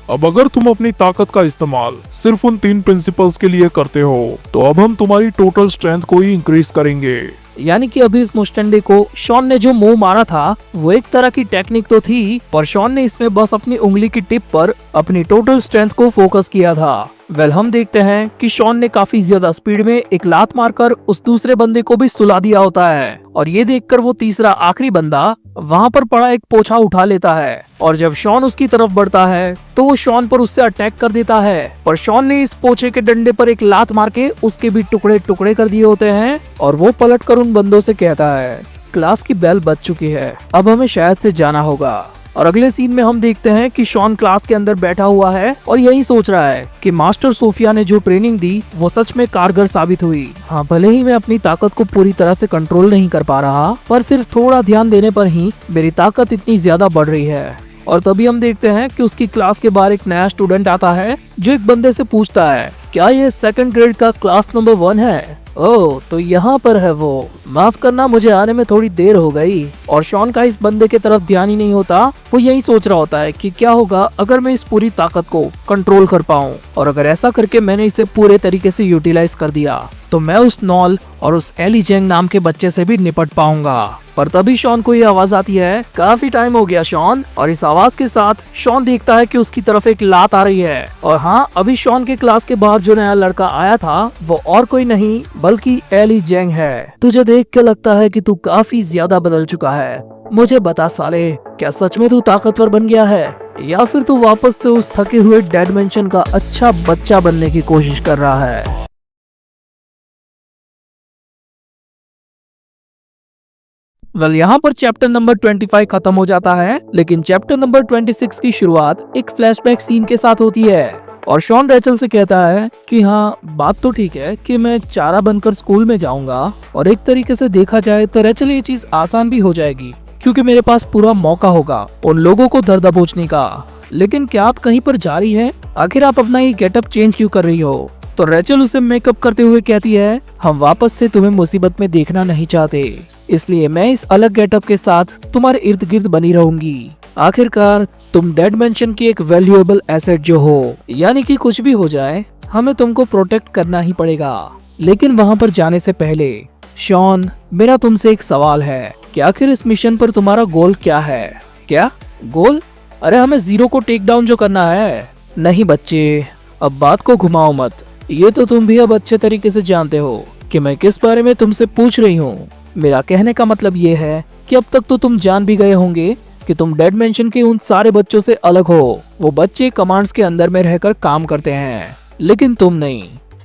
अब अगर तुम अपनी ताकत का इस्तेमाल सिर्फ उन 3 प्रिंसिपल्स के लिए करते हो तो अब हम तुम्हारी टोटल स्ट्रेंथ को ही इंक्रीज करेंगे। यानी कि अभी इस मुस्टंडे को शॉन ने जो मुंह मारा था वो एक तरह की टेक्निक तो थी, पर शॉन ने इसमें बस अपनी उंगली की टिप पर अपनी टोटल स्ट्रेंथ को फोकस किया था। वेल हम देखते हैं कि शॉन ने काफी ज्यादा स्पीड में एक लात मारकर उस दूसरे बंदे को भी सुला दिया होता है। और ये देखकर वो तीसरा आखिरी बंदा वहाँ पर पड़ा एक पोछा उठा लेता है और जब शॉन उसकी तरफ बढ़ता है तो वो शॉन पर उससे अटैक कर देता है, पर शॉन ने इस पोछे के डंडे पर एक लात मार के उसके भी टुकड़े टुकड़े कर दिए होते हैं। और वो पलट कर उन बंदों से कहता है, क्लास की बेल बज चुकी है, अब हमें शायद से जाना होगा। और अगले सीन में हम देखते हैं कि शॉन क्लास के अंदर बैठा हुआ है और यही सोच रहा है कि मास्टर सोफिया ने जो ट्रेनिंग दी वो सच में कारगर साबित हुई। हाँ, भले ही मैं अपनी ताकत को पूरी तरह से कंट्रोल नहीं कर पा रहा, पर सिर्फ थोड़ा ध्यान देने पर ही मेरी ताकत इतनी ज्यादा बढ़ रही है। और तभी हम देखते हैं कि उसकी क्लास के बाहर एक नया स्टूडेंट आता है जो एक बंदे से पूछता है, क्या ये सेकंड ग्रेड का क्लास नंबर 1 है? ओह, तो यहाँ पर है वो। माफ करना, मुझे आने में थोड़ी देर हो गई। और शॉन का इस बंदे की तरफ ध्यान ही नहीं होता। वो यही सोच रहा होता है कि क्या होगा अगर मैं इस पूरी ताकत को कंट्रोल कर पाऊं, और अगर ऐसा करके मैंने इसे पूरे तरीके से यूटिलाइज कर दिया तो मैं उस नॉल और उस एली जेंग नाम के बच्चे से भी निपट पाऊंगा। पर तभी शॉन को ये आवाज आती है, काफी टाइम हो गया शॉन। और इस आवाज के साथ शॉन देखता है कि उसकी तरफ एक लात आ रही है। और हाँ, अभी शॉन के क्लास के बाहर जो नया लड़का आया था वो और कोई नहीं बल्कि एली जेंग है। तुझे देख के लगता है कि तू काफी ज्यादा बदल चुका है। मुझे बता साले, क्या सच में तू ताकतवर बन गया है या फिर तू वापस से उस थके हुए डेड मेंशन का अच्छा बच्चा बनने की कोशिश कर रहा है? यहाँ पर चैप्टर नंबर 25 खत्म हो जाता है, लेकिन चैप्टर नंबर 26 की शुरुआत एक फ्लैशबैक सीन के साथ होती है। और शॉन रेचल से कहता है कि हाँ, बात तो ठीक है कि मैं चारा बनकर स्कूल में जाऊंगा, और एक तरीके से देखा जाए तो रेचल ये चीज आसान भी हो जाएगी क्योंकि मेरे पास पूरा मौका होगा उन लोगों को दर्द दबोचने का। लेकिन क्या आप कहीं पर जा रही है? आखिर आप अपना ये गेटअप चेंज क्यों कर रही हो? तो रेचल उसे मेकअप करते हुए कहती है, हम वापस से तुम्हें मुसीबत में देखना नहीं चाहते, इसलिए मैं इस अलग गेटअप के साथ तुम्हारे इर्द गिर्द बनी रहूंगी। आखिरकार तुम डेड मेंशन की एक वैल्यूएबल एसेट जो हो, यानी कि कुछ भी हो जाए हमें तुमको प्रोटेक्ट करना ही पड़ेगा। लेकिन वहाँ पर जाने से पहले शॉन, मेरा तुमसे एक सवाल है कि आखिर इस मिशन पर तुम्हारा गोल क्या है? क्या गोल? अरे हमें जीरो को टेक डाउन जो करना है। नहीं बच्चे, अब बात को घुमाओ मत। ये तो तुम भी अब अच्छे तरीके से जानते हो कि मैं किस बारे में तुमसे पूछ रही हूँ। मेरा कहने का मतलब ये है कि अब तक तो तुम जान भी गए होंगे कि तुम डेड मेंशन के उन सारे बच्चों से अलग हो। वो बच्चे कमांड्स के अंदर में रहकर काम करते हैं, लेकिन तुम नहीं।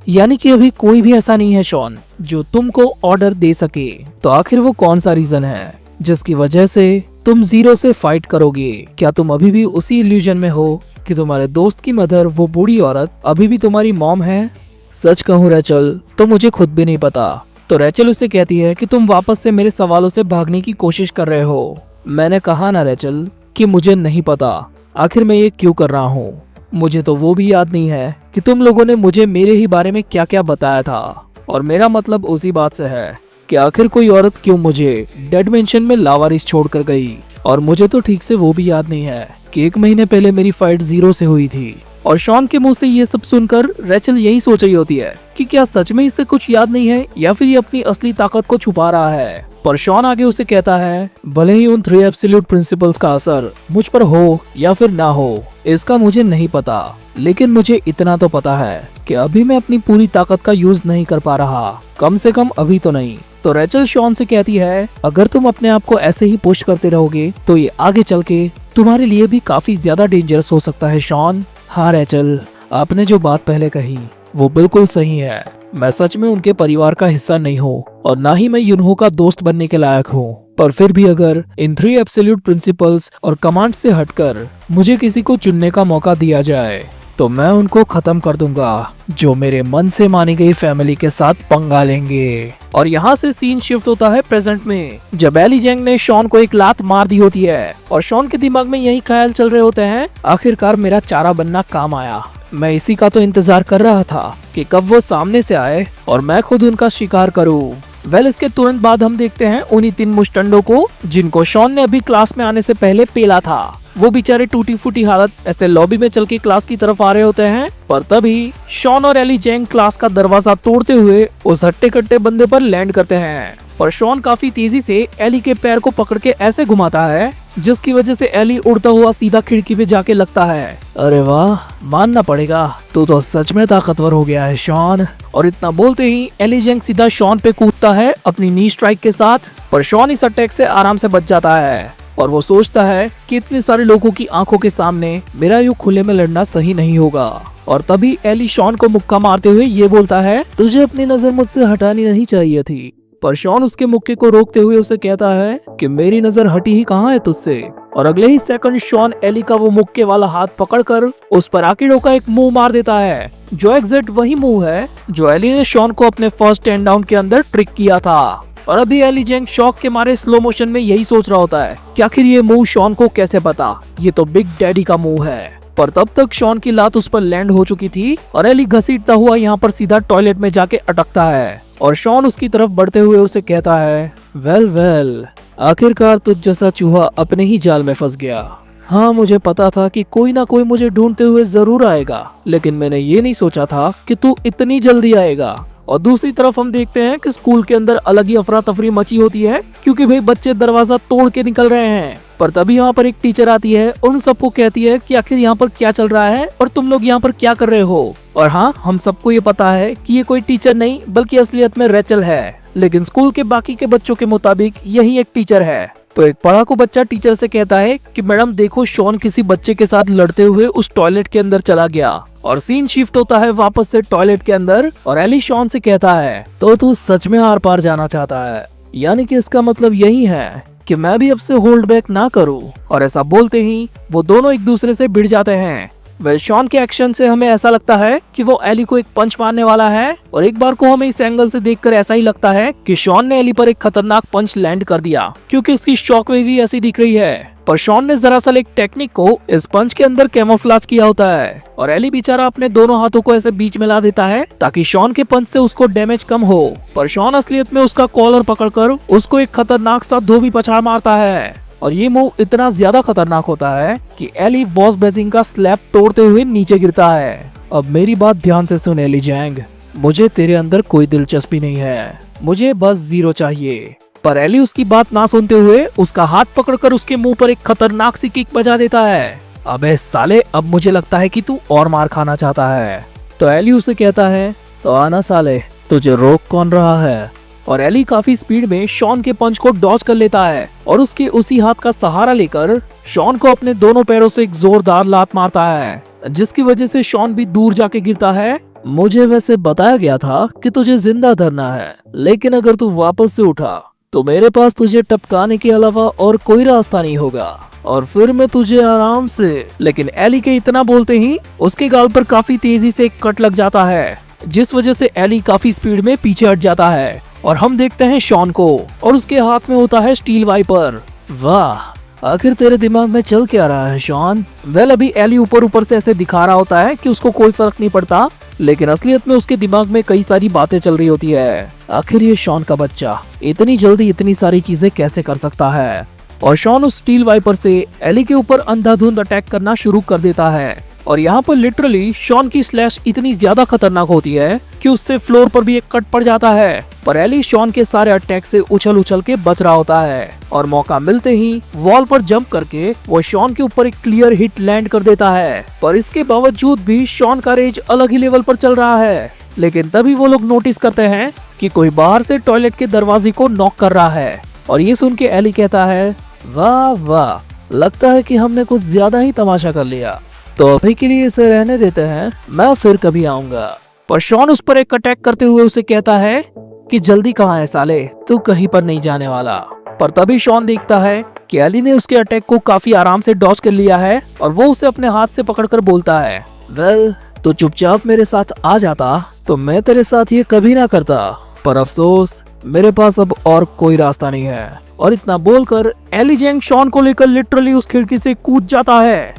यानी कि अभी कोई भी ऐसा नहीं है शॉन जो तुमको ऑर्डर दे सके। तो आखिर वो कौन सा रीजन है जिसकी वजह से तुम जीरो से फाइट करोगे? क्या तुम अभी भी उसी इल्यूजन में हो कि तुम्हारे दोस्त की मदर, वो बूढ़ी औरत, अभी भी तुम्हारी मॉम है? सच कहूँ रेचल, तो मुझे खुद भी नहीं पता। तो रेचल उसे कहती है कि तुम वापस से मेरे सवालों से भागने की कोशिश कर रहे हो। मैंने कहा ना रेचल कि मुझे नहीं पता आखिर मैं ये क्यों कर रहा हूँ। मुझे तो वो भी याद नहीं है कि तुम लोगों ने मुझे मेरे ही बारे में क्या क्या बताया था। और मेरा मतलब उसी बात से है कि आखिर कोई औरत क्यों मुझे डेड मेंशन में लावारिस छोड़ कर गई। और मुझे तो ठीक से वो भी याद नहीं है कि 1 महीने पहले मेरी फाइट जीरो से हुई थी। और शॉन के मुंह से ये सब सुनकर रेचल यही सोच रही होती है कि क्या सच में इसे कुछ याद नहीं है या फिर ये अपनी असली ताकत को छुपा रहा है। पर शॉन आगे उसे कहता है, भले ही उन 3 एब्सोल्यूट प्रिंसिपल्स का असर मुझ पर हो या फिर ना हो, इसका मुझे नहीं पता, लेकिन मुझे इतना तो पता है कि अभी मैं अपनी पूरी ताकत का यूज नहीं कर पा रहा, कम से कम अभी तो नहीं। तो रेचल शॉन से कहती है, अगर तुम अपने आप को ऐसे ही पुश करते रहोगे तो ये आगे चल के तुम्हारे लिए भी काफी ज्यादा डेंजरस हो सकता है शॉन। हाँ रेचल, आपने जो बात पहले कही वो बिल्कुल सही है। मैं सच में उनके परिवार का हिस्सा नहीं हूँ और ना ही मैं यूनहो का दोस्त बनने के लायक हूँ। पर फिर भी अगर इन 3 एब्सोल्यूट प्रिंसिपल्स और कमांड से हटकर मुझे किसी को चुनने का मौका दिया जाए तो मैं उनको खत्म कर दूंगा जो मेरे मन से मानी गई फैमिली के साथ पंगा लेंगे। और यहाँ से सीन शिफ्ट होता है प्रेजेंट में, जब एली जेंग ने शॉन को एक लात मार दी होती है और शॉन के दिमाग में यही ख्याल चल रहे होते हैं, आखिरकार मेरा चारा बनना काम आया। मैं इसी का तो इंतजार कर रहा था कि कब वो सामने से आए और मैं खुद उनका शिकार करूं। इसके तुरंत बाद हम देखते हैं उन्हीं 3 मुस्टंडों को जिनको शॉन ने अभी क्लास में आने से पहले पेला था। वो बेचारे टूटी फूटी हालत ऐसे लॉबी में चल के क्लास की तरफ आ रहे होते हैं। पर तभी शॉन और एली जेंग क्लास का दरवाजा तोड़ते हुए उस हट्टे कट्टे बंदे पर लैंड करते हैं। पर शॉन काफी तेजी से एली के पैर को पकड़ के ऐसे घुमाता है जिसकी वजह से एली उड़ता हुआ सीधा खिड़की पे जाके लगता है। अरे वाह, मानना पड़ेगा, तू तो सच में ताकतवर हो गया है शॉन। और इतना बोलते ही एली जेंग सीधा शॉन पे कूदता है अपनी नी स्ट्राइक के साथ। पर शॉन इस अटैक से आराम से बच जाता है और वो सोचता है कि इतने सारे लोगों की आंखों के सामने मेरा यूं खुले में लड़ना सही नहीं होगा। और तभी एली शॉन को मुक्का मारते हुए ये बोलता है, तुझे अपनी नजर मुझसे हटानी नहीं चाहिए थी। पर शॉन उसके मुक्के को रोकते हुए उसे कहता है कि मेरी नजर हटी ही कहाँ है तुझसे। और अगले ही सेकंड शॉन एली का वो मुक्के वाला हाथ पकड़कर उस पर आकिडो का एक मुंह मार देता है, जो एग्जैक्ट वही मुंह है जो एली ने शॉन को अपने फर्स्ट 10 डाउन के अंदर ट्रिक किया था। और अभी एली जेंग शॉक के मारे स्लो मोशन में यही सोच रहा होता है कि आखिर ये मूव शॉन को कैसे पता, ये तो बिग डैडी का मूव है। पर तब तक शॉन की लात उस पर लैंड हो चुकी थी और एली घसीटता हुआ यहाँ पर सीधा टॉयलेट में जाके अटकता है और शॉन उसकी तरफ बढ़ते हुए उसे कहता है, वेल आखिरकार तुझ जैसा चूहा अपने ही जाल में फंस गया। हाँ, मुझे पता था कि कोई ना कोई मुझे ढूंढते हुए जरूर आएगा, लेकिन मैंने ये नहीं सोचा था कि तू इतनी जल्दी आएगा। और दूसरी तरफ हम देखते हैं कि स्कूल के अंदर अलग ही अफरा तफरी मची होती है, क्योंकि भाई बच्चे दरवाजा तोड़ के निकल रहे हैं। पर तभी यहाँ पर एक टीचर आती है और उन सबको कहती है कि आखिर यहाँ पर क्या चल रहा है और तुम लोग यहाँ पर क्या कर रहे हो। और हाँ, हम सबको ये पता है कि ये कोई टीचर नहीं बल्कि असलियत में रेचल है, लेकिन स्कूल के बाकी के बच्चों के मुताबिक यही एक टीचर है। तो एक पढ़ाकू बच्चा टीचर से कहता है कि मैडम देखो, शॉन किसी बच्चे के साथ लड़ते हुए उस टॉयलेट के अंदर चला गया। और सीन शिफ्ट होता है वापस से टॉयलेट के अंदर और एली शॉन से कहता है, तो तू सच में आर पार जाना चाहता है, यानी कि इसका मतलब यही है कि मैं भी अब से होल्ड बैक ना करूं। और ऐसा बोलते ही वो दोनों एक दूसरे से भिड़ जाते हैं। वेल, शॉन के एक्शन से हमें ऐसा लगता है कि वो एली को एक पंच मारने वाला है और एक बार को हमें इस एंगल से देखकर ऐसा ही लगता है कि शॉन ने एली पर एक खतरनाक पंच लैंड कर दिया, क्योंकि इसकी शॉकवेव भी ऐसी दिख रही है। पर शॉन ने दरअसल एक टेक्निक को इस पंच के अंदर कैमोफ्लेज किया होता है और एली बेचारा अपने दोनों हाथों को ऐसे बीच में ला देता है ताकि शॉन के पंच से उसको डैमेज कम हो। पर शॉन असलियत में उसका कॉलर पकड़कर उसको एक खतरनाक सा धोबी पछाड़ मारता है और ये मूव इतना ज्यादा खतरनाक होता है कि एली बॉस बेजिंग का स्लैब तोड़ते हुए नीचे गिरता है। अब मेरी बात ध्यान से सुन एली जेंग, मुझे तेरे अंदर कोई दिलचस्पी नहीं है, मुझे बस 0 चाहिए। पर एली उसकी बात ना सुनते हुए उसका हाथ पकड़कर उसके मुंह पर एक खतरनाक सी किक बजा देता है। अबे साले, अब मुझे लगता है कि तू और मार खाना चाहता है। तो एली उसे कहता है, तो आना साले, तुझे रोक कौन रहा है। और एली काफी स्पीड में शॉन के पंच को डॉज कर लेता है और उसके उसी हाथ का सहारा लेकर शॉन को अपने दोनों पैरों से एक जोरदार लात मारता है, जिसकी वजह से शॉन भी दूर जाके गिरता है। मुझे वैसे बताया गया था कि तुझे जिंदा धरना है, लेकिन अगर तू वापस से उठा तो मेरे पास तुझे टपकाने के अलावा और कोई रास्ता नहीं होगा और फिर मैं तुझे आराम से। लेकिन एली के इतना बोलते ही उसके गाल पर काफी तेजी से एक कट लग जाता है, जिस वजह से एली काफी स्पीड में पीछे हट जाता है और हम देखते हैं शॉन को और उसके हाथ में होता है स्टील वाइपर। वाह, आखिर तेरे दिमाग में चल क्या रहा है शॉन। वेल, अभी एली ऊपर से ऐसे दिखा रहा होता है कि उसको कोई फर्क नहीं पड़ता, लेकिन असलियत में उसके दिमाग में कई सारी बातें चल रही होती है। आखिर ये शॉन का बच्चा इतनी जल्दी इतनी सारी चीजें कैसे कर सकता है। और शॉन उस स्टील वाइपर से एली के ऊपर अंधाधुंध अटैक करना शुरू कर देता है और यहाँ पर लिटरली शॉन की स्लैश इतनी ज्यादा खतरनाक होती है कि उससे फ्लोर पर भी एक कट पड़ जाता है। पर एली शॉन के सारे अटैक से उछल के बच रहा होता है और मौका मिलते ही वॉल पर जंप करके वो शॉन के ऊपर एक क्लियर हिट लैंड कर देता है। पर इसके बावजूद भी शॉन का रेज अलग ही लेवल पर चल रहा है। लेकिन तभी वो लोग नोटिस करते हैं कि कोई बाहर से टॉयलेट के दरवाजे को नॉक कर रहा है और ये सुन के एली कहता है, वाह वाह, लगता है कि हमने कुछ ज्यादा ही तमाशा कर लिया, तो अभी के लिए इसे रहने देते हैं, मैं फिर कभी आऊंगा। पर शॉन उस पर एक अटैक करते हुए उसे कहता है कि जल्दी कहाँ है साले, तू कहीं पर नहीं जाने वाला। पर तभी शॉन देखता है कि एली ने उसके अटैक को काफी आराम से डॉज कर लिया है और वो उसे अपने हाथ से पकड़कर बोलता है, वेल, तो चुपचाप मेरे साथ आ जाता तो मैं तेरे साथ ये कभी ना करता, पर अफसोस मेरे पास अब और कोई रास्ता नहीं है। और इतना बोलकर एली जेंग शॉन को लेकर लिटरली उस खिड़की से कूद जाता है।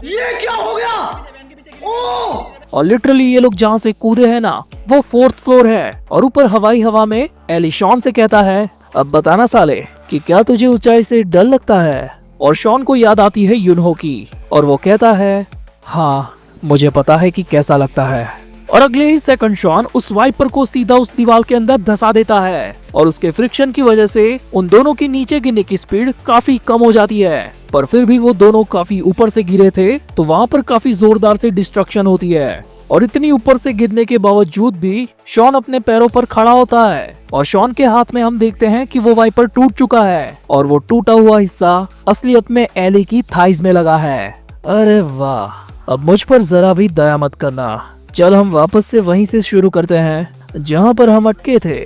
ये क्या हो गया? और लिटरली ये लोग जहाँ से कूदे हैं ना, वो 4th फ्लोर है और ऊपर हवाई हवा में एली शॉन से कहता है, अब बताना साले कि क्या तुझे ऊंचाई से डर लगता है। और शॉन को याद आती है यूनहो की और वो कहता है, हाँ मुझे पता है कि कैसा लगता है। और अगले ही सेकंड शॉन उस वाइपर को सीधा उस दीवार के अंदर धंसा देता है और उसके फ्रिक्शन की वजह से उन दोनों की नीचे गिरने की स्पीड काफी कम हो जाती है। पर फिर भी वो दोनों काफी ऊपर से गिरे थे तो वहाँ पर काफी जोरदार से डिस्ट्रक्शन होती है और इतनी ऊपर से गिरने के बावजूद भी शॉन अपने पैरों पर खड़ा होता है और शॉन के हाथ में हम देखते हैं कि वो वाइपर टूट चुका है और वो टूटा हुआ हिस्सा असलियत में एली की थाइज में लगा है। अरे वाह, अब मुझ पर जरा भी दया मत करना। चल हम वापस से वहीं से शुरू करते हैं जहाँ पर हम अटके थे।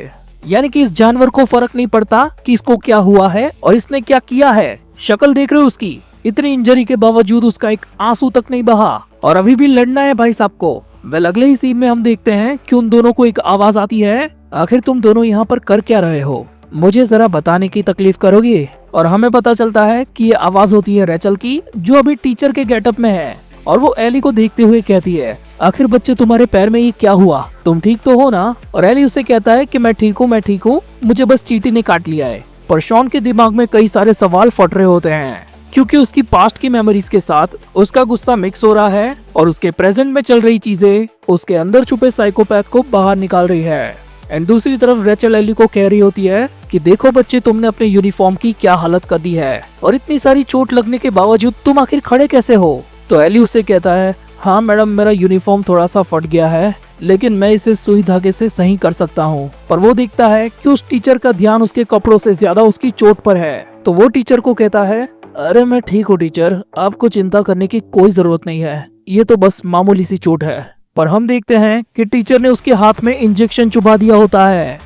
यानी कि इस जानवर को फर्क नहीं पड़ता कि इसको क्या हुआ है और इसने क्या किया है। शक्ल देख रहे हो उसकी, इतनी इंजरी के बावजूद उसका एक आंसू तक नहीं बहा और अभी भी लड़ना है भाई साहब को। वेल अगले ही सीन में हम देखते हैं कि उन दोनों को एक आवाज आती है, आखिर तुम दोनों यहाँ पर कर क्या रहे हो, मुझे जरा बताने की तकलीफ करोगे। और हमें पता चलता है कि ये आवाज होती है रेचल की, जो अभी टीचर के गेटअप में है। और वो एली को देखते हुए कहती है, आखिर बच्चे तुम्हारे पैर में ये क्या हुआ, तुम ठीक तो हो ना। और एली उसे कहता है कि मैं ठीक हूँ, मुझे बस चींटी ने काट लिया है। पर शॉन के दिमाग में कई सारे सवाल फट रहे होते हैं, क्योंकि उसकी पास्ट की मेमोरीज के साथ उसका गुस्सा मिक्स हो रहा है और उसके प्रेजेंट में चल रही चीजें उसके अंदर छुपे साइकोपैथ को बाहर निकाल रही है। एंड दूसरी तरफ रेचल एली को कह रही होती है कि देखो बच्चे, तुमने अपने यूनिफॉर्म की क्या हालत कर दी है, और इतनी सारी चोट लगने के बावजूद तुम आखिर खड़े कैसे हो। तो एली उसे कहता है, हाँ मैडम, मेरा यूनिफॉर्म थोड़ा सा फट गया है, लेकिन मैं इसे सुई धागे से सही कर सकता हूँ। पर वो देखता है कि उस टीचर का ध्यान उसके कपड़ों से ज्यादा उसकी चोट पर है। तो वो टीचर को कहता है, अरे मैं ठीक हूँ टीचर, आपको चिंता करने की कोई जरूरत नहीं है, ये तो बस मामूली सी चोट है। पर हम देखते हैं कि टीचर ने उसके हाथ में इंजेक्शन चुभा दिया होता है।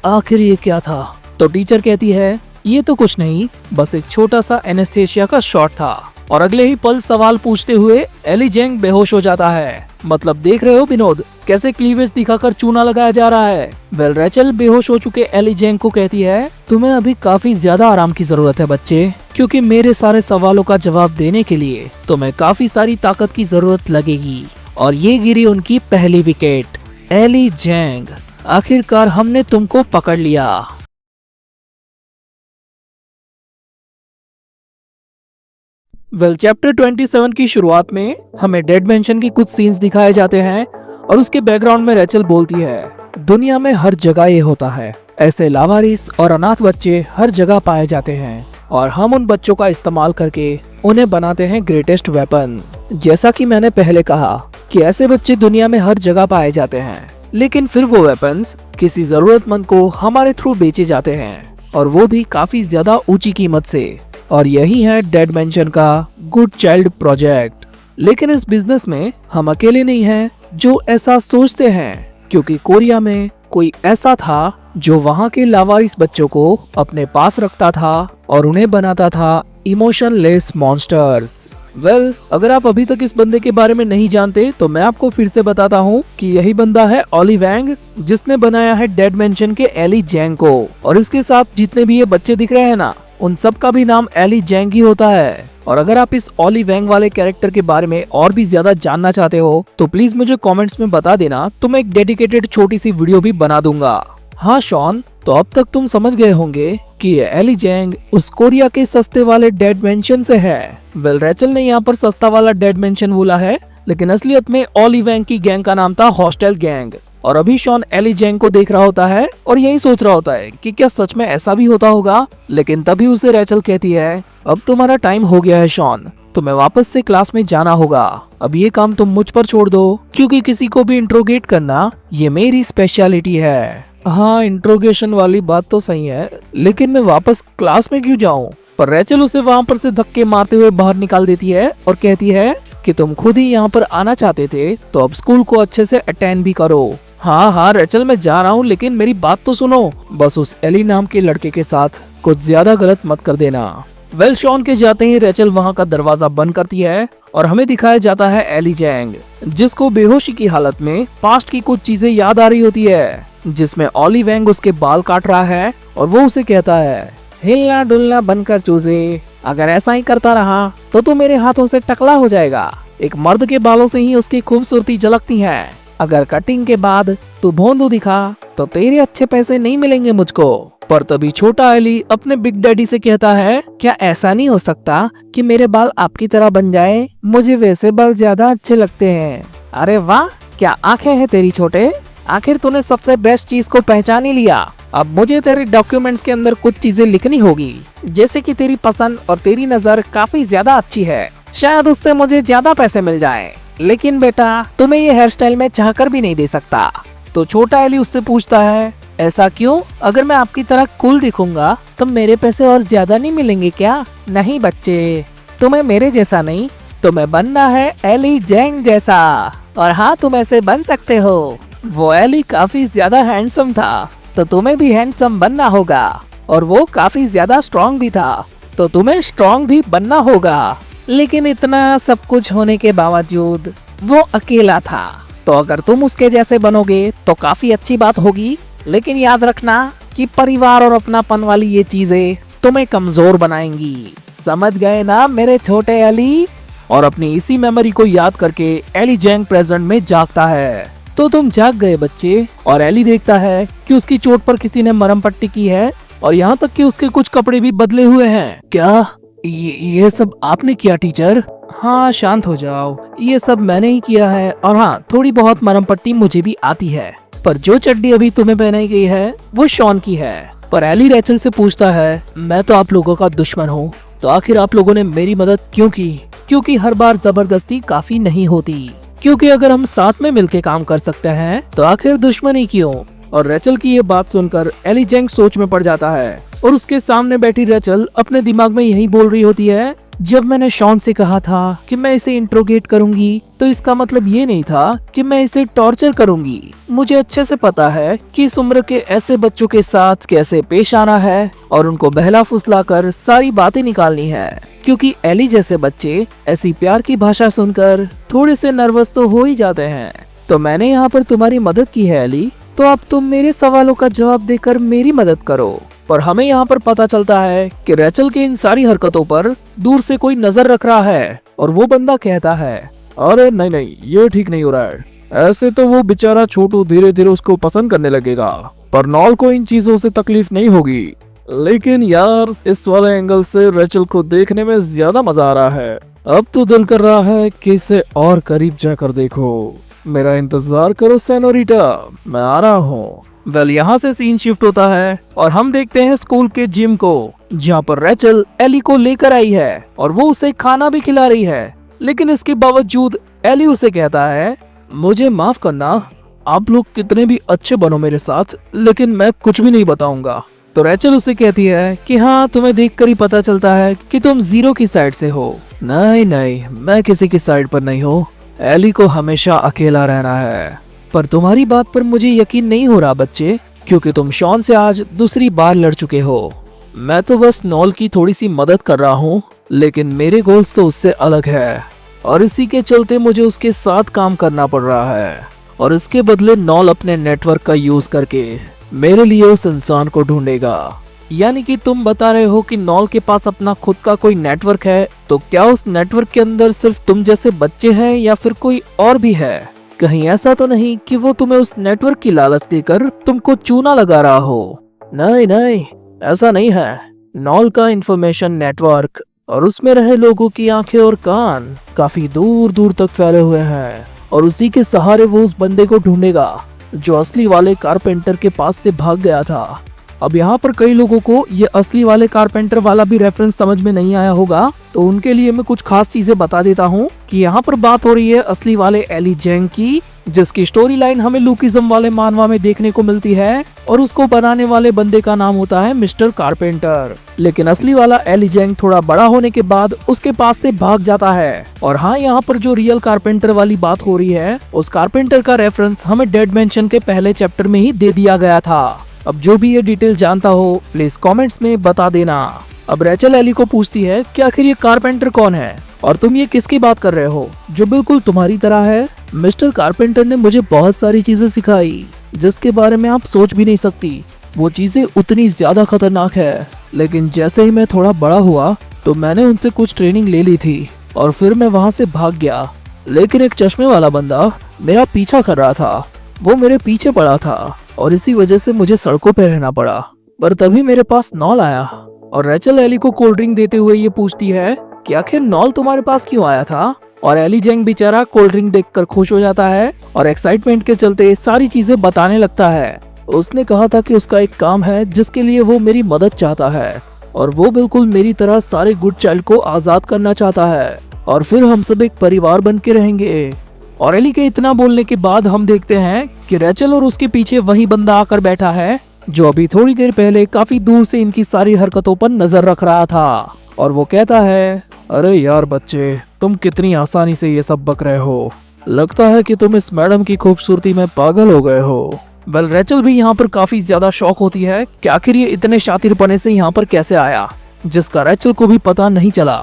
आखिर ये क्या था। तो टीचर कहती है, ये तो कुछ नहीं, बस एक छोटा सा एनेस्थेसिया का शॉट था। और अगले ही पल सवाल पूछते हुए एली जेंग बेहोश हो जाता है। मतलब देख रहे हो विनोद, कैसे क्लीवेज दिखाकर चूना लगाया जा रहा है। वेल रेचल बेहोश हो चुके एली जेंग को कहती है, तुम्हें अभी काफी ज्यादा आराम की जरूरत है बच्चे, क्योंकि मेरे सारे सवालों का जवाब देने के लिए तुम्हें काफी सारी ताकत की जरूरत लगेगी। और ये गिरी उनकी पहली विकेट। एली जेंग, आखिरकार हमने तुमको पकड़ लिया। वेल चैप्टर 27 की शुरुआत में हमें डेड मैंशन की कुछ सीन्स दिखाए जाते हैं और उसके बैकग्राउंड में रेचल बोलती है, दुनिया में हर जगह ये होता है, ऐसे लावारिस और अनाथ बच्चे हर जगह पाए जाते हैं और हम उन बच्चों का इस्तेमाल करके उन्हें बनाते हैं ग्रेटेस्ट वेपन। जैसा कि मैंने पहले कहा कि ऐसे बच्चे दुनिया में हर जगह पाए जाते हैं, लेकिन फिर वो वेपन्स किसी जरूरतमंद को हमारे थ्रू बेचे जाते हैं, और वो भी काफी ज्यादा ऊंची कीमत से। और यही है डेड मैंशन का गुड चाइल्ड प्रोजेक्ट। लेकिन इस बिजनेस में हम अकेले नहीं हैं जो ऐसा सोचते हैं, क्योंकि कोरिया में कोई ऐसा था जो वहाँ के लावारिस बच्चों को अपने पास रखता था और उन्हें बनाता था इमोशनलेस मॉन्स्टर्स। वेल अगर आप अभी तक इस बंदे के बारे में नहीं जानते तो मैं आपको फिर से बताता हूँ कि यही बंदा है ओली वैंग, जिसने बनाया है डेड मैंशन के एली जेंग को। और इसके साथ जितने भी ये बच्चे दिख रहे हैं ना, उन सब का भी नाम एली जेंग ही होता है। और अगर आप इस ओली वैंग वाले कैरेक्टर के बारे में और भी ज्यादा जानना चाहते हो तो प्लीज मुझे कमेंट्स में बता देना, तो मैं एक डेडिकेटेड छोटी सी वीडियो भी बना दूंगा। हाँ शॉन, तो अब तक तुम समझ गए होंगे कि ये एली जेंग उस कोरिया के सस्ते वाले डेड मैंशन से है। वेल रेचल ने यहाँ पर सस्ता वाला डेड मैंशन बोला है, लेकिन असलियत में ओली वैंग की गैंग का नाम था हॉस्टल गैंग। और अभी शॉन एली जेंग को देख रहा होता है और यही सोच रहा होता है कि क्या सच में ऐसा भी होता होगा। लेकिन तभी उसे रेचल कहती है, अब तुम्हारा टाइम हो गया है शॉन, तुम्हें वापस से क्लास में जाना होगा। अब ये काम तुम मुझ पर छोड़ दो, क्योंकि किसी को भी इंट्रोगेट करना ये मेरी स्पेशलिटी है। हाँ, इंट्रोगेशन वाली बात तो सही है, लेकिन मैं वापस क्लास में क्यों जाऊँ। पर रेचल उसे वहाँ पर से धक्के मारते हुए बाहर निकाल देती है और कहती है कि तुम खुद ही यहाँ पर आना चाहते थे, तो अब स्कूल को अच्छे से अटेंड भी करो। हाँ रेचल, मैं जा रहा हूँ, लेकिन मेरी बात तो सुनो, बस उस एली नाम के लड़के के साथ कुछ ज्यादा गलत मत कर देना। वेल शॉन के जाते ही रेचल वहाँ का दरवाजा बंद करती है और हमें दिखाया जाता है एली जेंग, जिसको बेहोशी की हालत में पास्ट की कुछ चीजें याद आ रही होती है, जिसमें ओली वैंग उसके बाल काट रहा है और वो उसे कहता है, हिलना डुलना बनकर चूजे, अगर ऐसा ही करता रहा तो तू मेरे हाथों से टकला हो जाएगा। एक मर्द के बालों से ही उसकी खूबसूरती झलकती है, अगर कटिंग के बाद तू भोंदू दिखा तो तेरे अच्छे पैसे नहीं मिलेंगे मुझको। पर तभी छोटा एली अपने बिग डैडी से कहता है, क्या ऐसा नहीं हो सकता कि मेरे बाल आपकी तरह बन जाए, मुझे वैसे बाल ज्यादा अच्छे लगते हैं। अरे वाह, क्या आंखें हैं तेरी छोटे, आखिर तूने सबसे बेस्ट चीज को पहचान ही लिया। अब मुझे तेरे डॉक्यूमेंट्स के अंदर कुछ चीजें लिखनी होगी, जैसे कि तेरी पसंद और तेरी नजर काफी ज्यादा अच्छी है, शायद उससे मुझे ज्यादा पैसे मिल जाए। लेकिन बेटा, तुम्हें ये हेयर स्टाइल में चाहकर भी नहीं दे सकता। तो छोटा एली उससे पूछता है, ऐसा क्यों? अगर मैं आपकी तरह कूल दिखूंगा तो मेरे पैसे और ज्यादा नहीं मिलेंगे क्या? नहीं बच्चे, तुम्हें मेरे जैसा नहीं, तुम्हें बनना है एली जेंग जैसा। और हाँ, तुम ऐसे बन सकते हो। वो एली काफी ज्यादा हैंडसम था, तो तुम्हें भी हैंडसम बनना होगा। और वो काफी ज्यादा स्ट्रॉन्ग भी था, तो तुम्हें स्ट्रॉन्ग भी बनना होगा। लेकिन इतना सब कुछ होने के बावजूद वो अकेला था। तो अगर तुम उसके जैसे बनोगे तो काफी अच्छी बात होगी, लेकिन याद रखना कि परिवार और अपनापन वाली ये चीजें तुम्हें कमजोर बनाएंगी। समझ गए ना मेरे छोटे एली? और अपनी इसी मेमोरी को याद करके एली जैंग प्रेजेंट में जागता है। तो तुम जाग गए बच्चे, और एली देखता है कि उसकी चोट पर किसी ने मरहम पट्टी की है और यहाँ तक कि उसके कुछ कपड़े भी बदले हुए हैं। क्या ये सब आपने किया टीचर? हाँ शांत हो जाओ, ये सब मैंने ही किया है, और हाँ थोड़ी बहुत मरहम पट्टी मुझे भी आती है, पर जो चड्डी अभी तुम्हें पहनाई गई है वो शॉन की है। पर एली रेचल से पूछता है, मैं तो आप लोगों का दुश्मन हूँ, तो आखिर आप लोगों ने मेरी मदद क्यों की? क्योंकि हर बार जबरदस्ती काफी नहीं होती, क्योंकि अगर हम साथ में मिलके काम कर सकते हैं तो आखिर दुश्मनी क्यों? और रेचल की ये बात सुनकर एली जैंग सोच में पड़ जाता है, और उसके सामने बैठी रेचल अपने दिमाग में यही बोल रही होती है, जब मैंने शॉन से कहा था कि मैं इसे इंट्रोगेट करूंगी तो इसका मतलब ये नहीं था कि मैं इसे टॉर्चर करूंगी। मुझे अच्छे से पता है कि इस उम्र के ऐसे बच्चों के साथ कैसे पेश आना है और उनको बहला फुसला कर सारी बातें निकालनी है, क्योंकि एली जैसे बच्चे ऐसी प्यार की भाषा सुनकर थोड़े से नर्वस तो हो ही जाते हैं। तो मैंने यहाँ पर तुम्हारी मदद की है एली, तो अब तुम मेरे सवालों का जवाब देकर मेरी मदद करो। पर हमें यहाँ पर पता चलता है कि रेचल की इन सारी हरकतों पर दूर से कोई नजर रख रहा है, और वो बंदा कहता है, अरे नहीं नहीं, ये ठीक नहीं हो रहा है। ऐसे तो वो बेचारा छोटू धीरे धीरे उसको पसंद करने लगेगा, पर नॉल को इन चीजों से तकलीफ नहीं होगी। लेकिन यार इस वाले एंगल से रेचल को देखने में ज्यादा मजा आ रहा है। अब तो दिल कर रहा है कि इसे और करीब जाकर देखो। मेरा इंतजार करो सेनोरिटा, मैं आ रहा हूँ। वेल यहाँ से सीन शिफ्ट होता है और हम देखते हैं स्कूल के जिम को, जहाँ पर रेचल एली को लेकर आई है और वो उसे खाना भी खिला रही है। लेकिन इसके बावजूद एली उसे कहता है, मुझे माफ करना, आप लोग कितने भी अच्छे बनो मेरे साथ, लेकिन मैं कुछ भी नहीं बताऊंगा। तो रेचल उसे कहती है कि हाँ तुम्हें देखकर ही पता चलता है कि तुम जीरो की साइड से हो। नहीं नहीं, मैं किसी की साइड पर नहीं हूँ, एली को हमेशा अकेला रहना है। पर तुम्हारी बात पर मुझे यकीन नहीं हो रहा बच्चे, क्योंकि तुम शॉन से आज दूसरी बार लड़ चुके हो। मैं तो बस नॉल की थोड़ी सी मदद कर रहा हूँ, लेकिन मेरे गोल्स तो उससे अलग है, और इसी के चलते मुझे उसके साथ काम करना पड़ रहा है। और इसके बदले नॉल अपने नेटवर्क का यूज करके मेरे लिए उस इंसान को ढूंढेगा। यानी कि तुम बता रहे हो कि नॉल के पास अपना खुद का कोई नेटवर्क है, तो क्या उस नेटवर्क के अंदर सिर्फ तुम जैसे बच्चे हैं या फिर कोई और भी है? कहीं ऐसा तो नहीं कि वो तुम्हें उस नेटवर्क की लालच देकर तुमको चूना लगा रहा हो? नहीं नहीं, ऐसा नहीं है। नॉल का इंफॉर्मेशन नेटवर्क और उसमें रहे लोगों की आंखें और कान काफी दूर दूर तक फैले हुए हैं, और उसी के सहारे वो उस बंदे को ढूंढेगा जो असली वाले कारपेंटर के पास से भाग गया था। अब यहाँ पर कई लोगों को ये असली वाले कारपेंटर वाला भी रेफरेंस समझ में नहीं आया होगा, तो उनके लिए मैं कुछ खास चीजें बता देता हूँ कि यहाँ पर बात हो रही है असली वाले एली जैंग की, जिसकी स्टोरी लाइन हमें लुकिज्म वाले मानवा में देखने को मिलती है, और उसको बनाने वाले बंदे का नाम होता है मिस्टर कारपेंटर। लेकिन असली वाला एली जैंग थोड़ा बड़ा होने के बाद उसके पास से भाग जाता है। और हाँ, यहाँ पर जो रियल कारपेंटर वाली बात हो रही है, उस कारपेंटर का रेफरेंस हमें डेड मेंशन के पहले चैप्टर में ही दे दिया गया था। अब जो भी ये डिटेल जानता हो प्लीज कमेंट्स में बता देना। अब रेचल एली को पूछती है कि आखिर ये कारपेंटर कौन है और तुम ये किसकी बात कर रहे हो जो बिल्कुल तुम्हारी तरह है? मिस्टर कारपेंटर ने मुझे बहुत सारी चीजें सिखाई जिसके बारे में आप सोच भी नहीं सकती। वो चीजें उतनी ज्यादा खतरनाक है, लेकिन जैसे ही मैं थोड़ा बड़ा हुआ तो मैंने उनसे कुछ ट्रेनिंग ले ली थी और फिर मैं वहाँ से भाग गया। लेकिन एक चश्मे वाला बंदा मेरा पीछा कर रहा था, वो मेरे पीछे पड़ा था और इसी वजह से मुझे सड़कों पर रहना पड़ा। पर तभी मेरे पास नॉल आया और रेचल एली को कोल्ड ड्रिंक देते हुए ये पूछती है कि आखिर नॉल तुम्हारे पास क्यों आया था? और एली जैंग बेचारा कोल्ड ड्रिंक देखकर खुश हो जाता है और एक्साइटमेंट के चलते सारी चीजें बताने लगता है। उसने कहा था कि उसका एक काम है जिसके लिए वो मेरी मदद चाहता है और वो बिल्कुल मेरी तरह सारे गुड चाइल्ड को आजाद करना चाहता है और फिर हम सब एक परिवार बन के रहेंगे। और एली के इतना बोलने के बाद हम देखते हैं कि रेचल और उसके पीछे वही बंदा आकर बैठा है जो अभी थोड़ी देर पहले काफी दूर से इनकी सारी हरकतों पर नजर रख रहा था। और वो कहता है, अरे यार बच्चे, तुम कितनी आसानी से ये सब बक रहे हो। लगता है कि तुम इस मैडम की खूबसूरती में पागल हो गए हो। वेल रेचल भी यहाँ पर काफी ज्यादा शौक होती है कि आखिर ये इतने शातिरपने से यहाँ पर कैसे आया, जिसका रेचल को भी पता नहीं चला।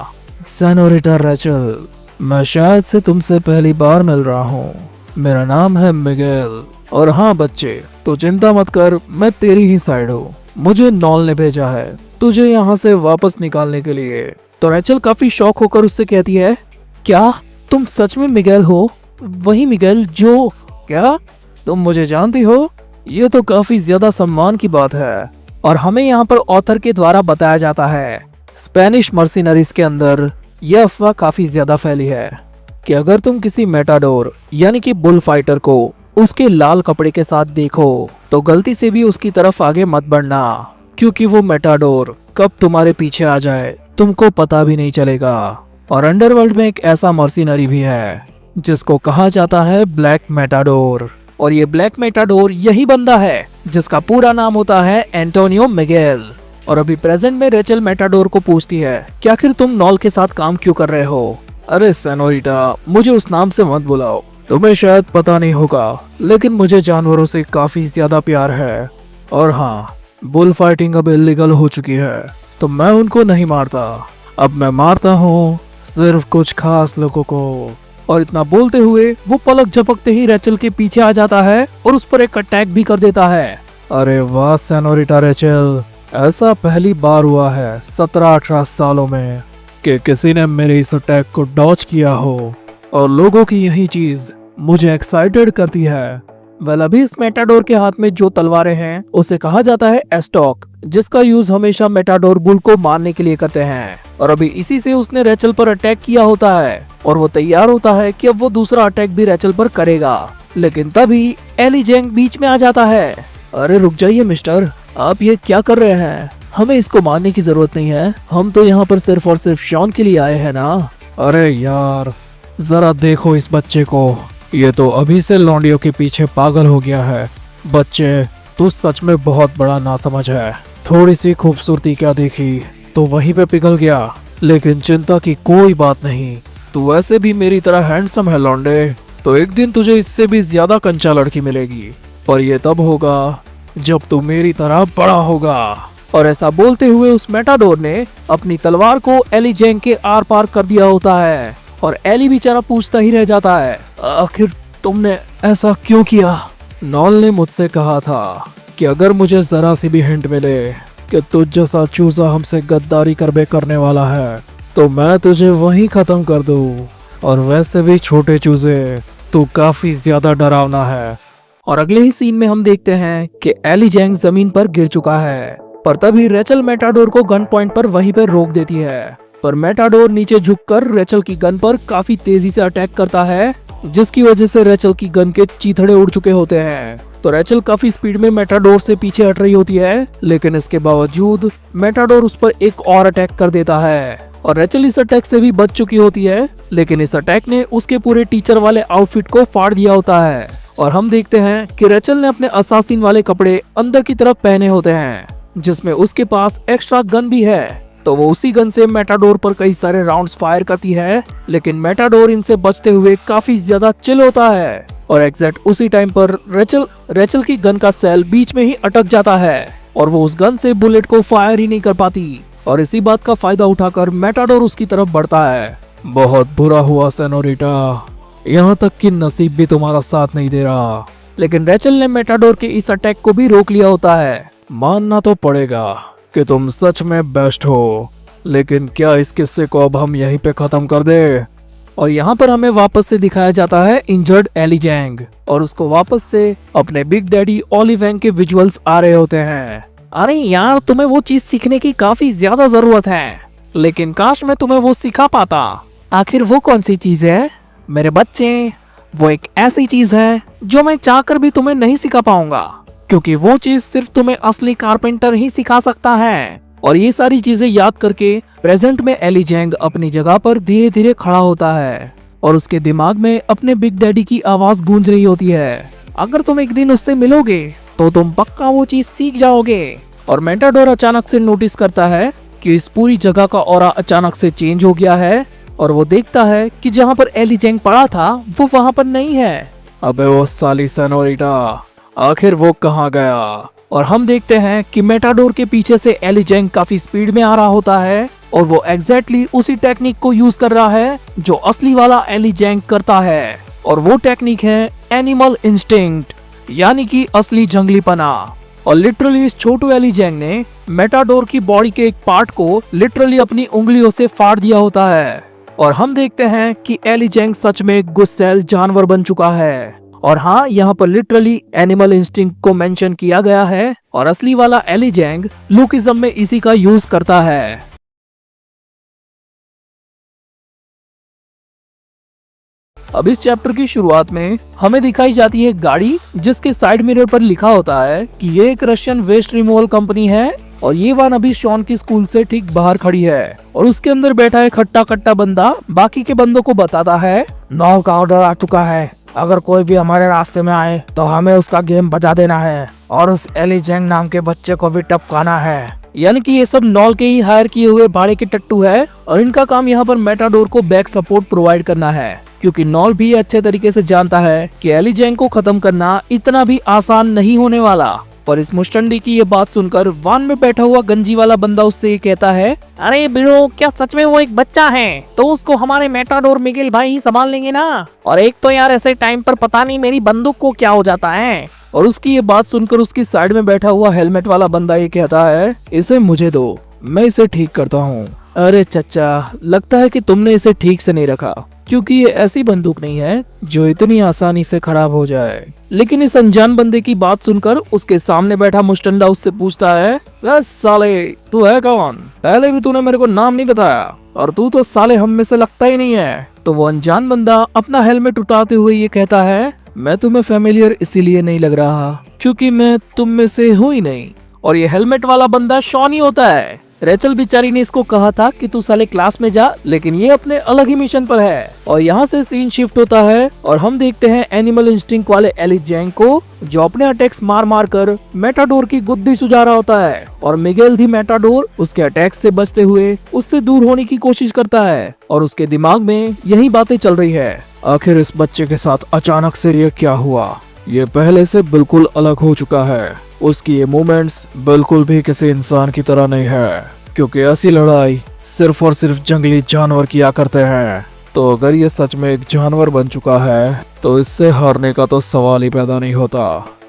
सेनोरिटा रेचल, मैं शायद से तुमसे पहली बार मिल रहा हूँ। मेरा नाम है मिगेल। और हाँ बच्चे, तो चिंता मत कर, मैं तेरी ही साइड हूँ। मुझे नॉल ने भेजा है तुझे यहाँ से वापस निकालने के लिए। तो रेचल काफी शॉक होकर उससे कहती है, क्या तुम सच में मिगेल हो? वही मिगेल जो... क्या तुम मुझे जानती हो? ये तो काफी ज्यादा सम्मान की बात है। और हमें यहाँ पर ऑथर के द्वारा बताया जाता है, स्पेनिश मर्सिनरीज के अंदर यह अफवाह काफी ज्यादा फैली है कि अगर तुम किसी मेटाडोर यानी कि बुल फाइटर को उसके लाल कपड़े के साथ देखो तो गलती से भी उसकी तरफ आगे मत बढ़ना, क्योंकि वो मेटाडोर कब तुम्हारे पीछे आ जाए तुमको पता भी नहीं चलेगा। और अंडरवर्ल्ड में एक ऐसा मर्सिनरी भी है जिसको कहा जाता है ब्लैक मेटाडोर। और ये ब्लैक मेटाडोर यही बंदा है जिसका पूरा नाम होता है एंटोनियो मिगेल। और अभी प्रेजेंट में रेचल मेटाडोर को पूछती है कि आखिर तुम नॉल के साथ काम क्यों कर रहे हो? अरे सेनोरिटा, मुझे उस नाम से मत बुलाओ। तुम्हें शायद पता नहीं होगा, लेकिन मुझे जानवरों से काफी ज्यादा प्यार है। और हाँ, बुल फाइटिंग अब इलीगल हो चुकी है, तो मैं उनको नहीं मारता। अब मैं मारता हूँ सिर्फ कुछ खास लोगों को। और इतना बोलते हुए वो पलक झपकते ही रेचल के पीछे आ जाता है और उस पर एक अटैक भी कर देता है। अरे वाह सेनोरिटा रेचल, ऐसा पहली बार हुआ है 17-18 सालों में कि किसी ने मेरे इस अटैक को डॉज किया हो। और लोगों की यही चीज मुझे एक्साइटेड करती है। वेल, अभी इस मेटाडोर के हाथ में जो तलवारें हैं उसे कहा जाता है एस्टॉक, जिसका यूज हमेशा मेटाडोर बुल को मारने के लिए करते हैं। और अभी इसी से उसने रेचल पर अटैक किया होता है और वो तैयार होता है कि अब वो दूसरा अटैक भी रेचल पर करेगा। लेकिन तभी एली जेंग बीच में आ जाता है। अरे रुक जाइए मिस्टर, आप ये क्या कर रहे हैं? हमें इसको मारने की जरूरत नहीं है, हम तो यहाँ पर सिर्फ और सिर्फ शॉन के लिए आए हैं ना। अरे यार, जरा देखो इस बच्चे को, ये तो अभी से लौंडियों के पीछे पागल हो गया है। बच्चे, तू सच में बहुत बड़ा नासमझ है। थोड़ी सी खूबसूरती क्या देखी तो वहीं पे पिघल गया। लेकिन चिंता की कोई बात नहीं, तू वैसे भी मेरी तरह हैंडसम है लौंडे, तो एक दिन तुझे इससे भी ज्यादा कंचा लड़की मिलेगी। पर ये तब होगा जब तू मेरी तरह बड़ा होगा। और ऐसा बोलते हुए उस मेटाडोर ने अपनी तलवार को एली जेंग के आर पार कर दिया होता है। और एली बेचारा पूछता ही रह जाता है, आखिर तुमने ऐसा क्यों किया? नॉल ने मुझसे कहा था कि अगर मुझे जरा सी भी हिंट मिले कि तुझ जैसा चूजा हमसे गद्दारी करने वाला है तो मैं तुझे वहीं खत्म कर दूं। और वैसे भी छोटे चूजे, तू काफी ज्यादा डरावना है। और अगले ही सीन में हम देखते हैं कि एली जेंग जमीन पर गिर चुका है, पर तभी रेचल मेटाडोर को गन पॉइंट पर वहीं पर रोक देती है। पर मेटाडोर नीचे झुककर रेचल की गन पर काफी तेजी से अटैक करता है, जिसकी वजह से रेचल की गन के चीथड़े उड़ चुके होते हैं। तो रेचल काफी स्पीड में मेटाडोर से पीछे हट रही होती है, लेकिन इसके बावजूद मेटाडोर उस पर एक और अटैक कर देता है। और रेचल इस अटैक से भी बच चुकी होती है, लेकिन इस अटैक ने उसके पूरे टीचर वाले आउटफिट को फाड़ दिया होता है। और हम देखते हैं कि रेचल ने अपने असासिन वाले कपड़े अंदर की तरफ पहने होते हैं, जिसमें उसके पास एक्स्ट्रा गन भी है। तो वो उसी गन से मेटाडोर पर कई सारे राउंड्स फायर करती है, लेकिन मेटाडोर इनसे बचते हुए काफी ज्यादा चिल होता है। और एग्जैक्ट उसी टाइम पर रेचल की गन का सेल बीच में ही अटक जाता है और वो उस गन से बुलेट को फायर ही नहीं कर पाती। और इसी बात का फायदा उठाकर मेटाडोर उसकी तरफ बढ़ता है। बहुत बुरा हुआ सेनोरिटा, यहाँ तक कि नसीब भी तुम्हारा साथ नहीं दे रहा। लेकिन रेचल ने मेटाडोर के इस अटैक को भी रोक लिया होता है। मानना तो पड़ेगा कि तुम सच में बेस्ट हो, लेकिन क्या इस किस्से को अब हम यहीं पे खत्म कर दे? और यहाँ पर हमें वापस से दिखाया जाता है इंजर्ड एली जेंग, और उसको वापस से अपने बिग डैडी ओली वैंग के विजुअल्स आ रहे होते हैं। अरे यार, तुम्हें वो चीज सीखने की काफी ज्यादा जरूरत है, लेकिन काश मैं तुम्हें वो सिखा पाता। आखिर वो कौन सी चीज है मेरे बच्चे? वो एक ऐसी चीज है जो मैं चाहकर भी तुम्हें नहीं सिखा पाऊंगा, क्योंकि वो चीज सिर्फ तुम्हें असली कारपेंटर ही सिखा सकता है। और ये सारी चीजें याद करके प्रेजेंट में एली जेंग अपनी जगह पर धीरे धीरे खड़ा होता है और उसके दिमाग में अपने बिग डैडी की आवाज गूंज रही होती है। अगर तुम एक दिन उससे मिलोगे तो तुम पक्का वो चीज सीख जाओगे। और मेटाडोर अचानक से नोटिस करता है कि इस पूरी जगह का ऑरा अचानक से चेंज हो गया है, और वो देखता है कि जहाँ पर एली जेंग पड़ा था वो वहाँ पर नहीं है। अबे वो साली सेनोरिटा, आखिर वो कहाँ गया? और हम देखते हैं कि मेटाडोर के पीछे से एली जेंग काफी स्पीड में आ रहा होता है, और वो एग्जैक्टली उसी टेक्निक को यूज कर रहा है जो असली वाला एली जेंग करता है। और वो टेक्निक है एनिमल इंस्टिंक्ट, यानी कि असली जंगलीपना। और लिटरली इस छोटू एली जैंग ने मेटाडोर की बॉडी के एक पार्ट को लिटरली अपनी उंगलियों से फाड़ दिया होता है। और हम देखते हैं कि एली जैंग सच में गुस्सैल जानवर बन चुका है। और हाँ, यहाँ पर लिटरली एनिमल इंस्टिंक्ट को मेंशन किया गया है और असली वाला एली जैंग लुकिज्म में इसी का यूज करता है। अब इस चैप्टर की शुरुआत में हमें दिखाई जाती है गाड़ी, जिसके साइड मिरर पर लिखा होता है कि ये एक रशियन वेस्ट रिमूवल कंपनी है और ये वान अभी शॉन की स्कूल से ठीक बाहर खड़ी है। और उसके अंदर बैठा है खट्टा खट्टा बंदा, बाकी के बंदों को बताता है 9 का ऑर्डर आ चुका है, अगर कोई भी हमारे रास्ते में आए तो हमें उसका गेम बजा देना है और उस एली जैंग नाम के बच्चे को भी टपकाना है। यानी कि ये सब नॉल के ही हायर किए हुए भाड़े के टट्टू है और इनका काम यहाँ पर मेटाडोर को बैक सपोर्ट प्रोवाइड करना है, क्योंकि नॉल भी अच्छे तरीके से जानता है कि एली जैंग को खत्म करना इतना भी आसान नहीं होने वाला। पर इस मुस्टंडी की ये बात सुनकर वान में बैठा हुआ गंजी वाला बंदा उससे ये कहता है, अरे बिड़ो, क्या सच में वो एक बच्चा है? तो उसको हमारे मेटाडोर मिगेल भाई ही संभाल लेंगे ना। और एक तो यार ऐसे टाइम पर पता नहीं मेरी बंदूक को क्या हो जाता है। और उसकी ये बात सुनकर उसकी साइड में बैठा हुआ हेलमेट वाला बंदा ये कहता है, इसे मुझे दो, मैं इसे ठीक करता हूँ। अरे चचा, लगता है कि तुमने इसे ठीक से नहीं रखा, क्योंकि ये ऐसी बंदूक नहीं है जो इतनी आसानी से खराब हो जाए। लेकिन इस अनजान बंदे की बात सुनकर उसके सामने बैठा मुस्टंडा उससे पूछता है, बस साले तू है कौन? पहले भी तूने मेरे को नाम नहीं बताया और तू तो साले हम में से लगता ही नहीं है। तो वो अनजान बंदा अपना हेलमेट उतारते हुए ये कहता है, मैं तुम्हें फेमिलियर इसीलिए नहीं लग रहा क्योंकि मैं तुम में से हूँ ही नहीं। और ये हेलमेट वाला बंदा शॉन ही होता है। रेचल बेचारी ने इसको कहा था कि तू साले क्लास में जा, लेकिन ये अपने अलग ही मिशन पर है। और यहाँ से सीन शिफ्ट होता है और हम देखते हैं एनिमल इंस्टिंक्ट वाले एली जैंग को, जो अपने अटैक्स मार मार कर मेटाडोर की गुद्दी सुझा रहा होता है। और मिगेल दी मेटाडोर उसके अटैक्स से बचते हुए उससे दूर होने की कोशिश करता है और उसके दिमाग में यही बातें चल रही है, आखिर इस बच्चे के साथ अचानक से ये क्या हुआ? ये पहले से बिल्कुल अलग हो चुका है। उसकी ये मूवमेंट्स बिल्कुल भी किसी इंसान की तरह नहीं है, क्योंकि ऐसी लड़ाई सिर्फ और सिर्फ जंगली जानवर किया करते हैं। तो अगर ये सच में एक जानवर बन चुका है तो इससे हारने का तो सवाल ही पैदा नहीं होता।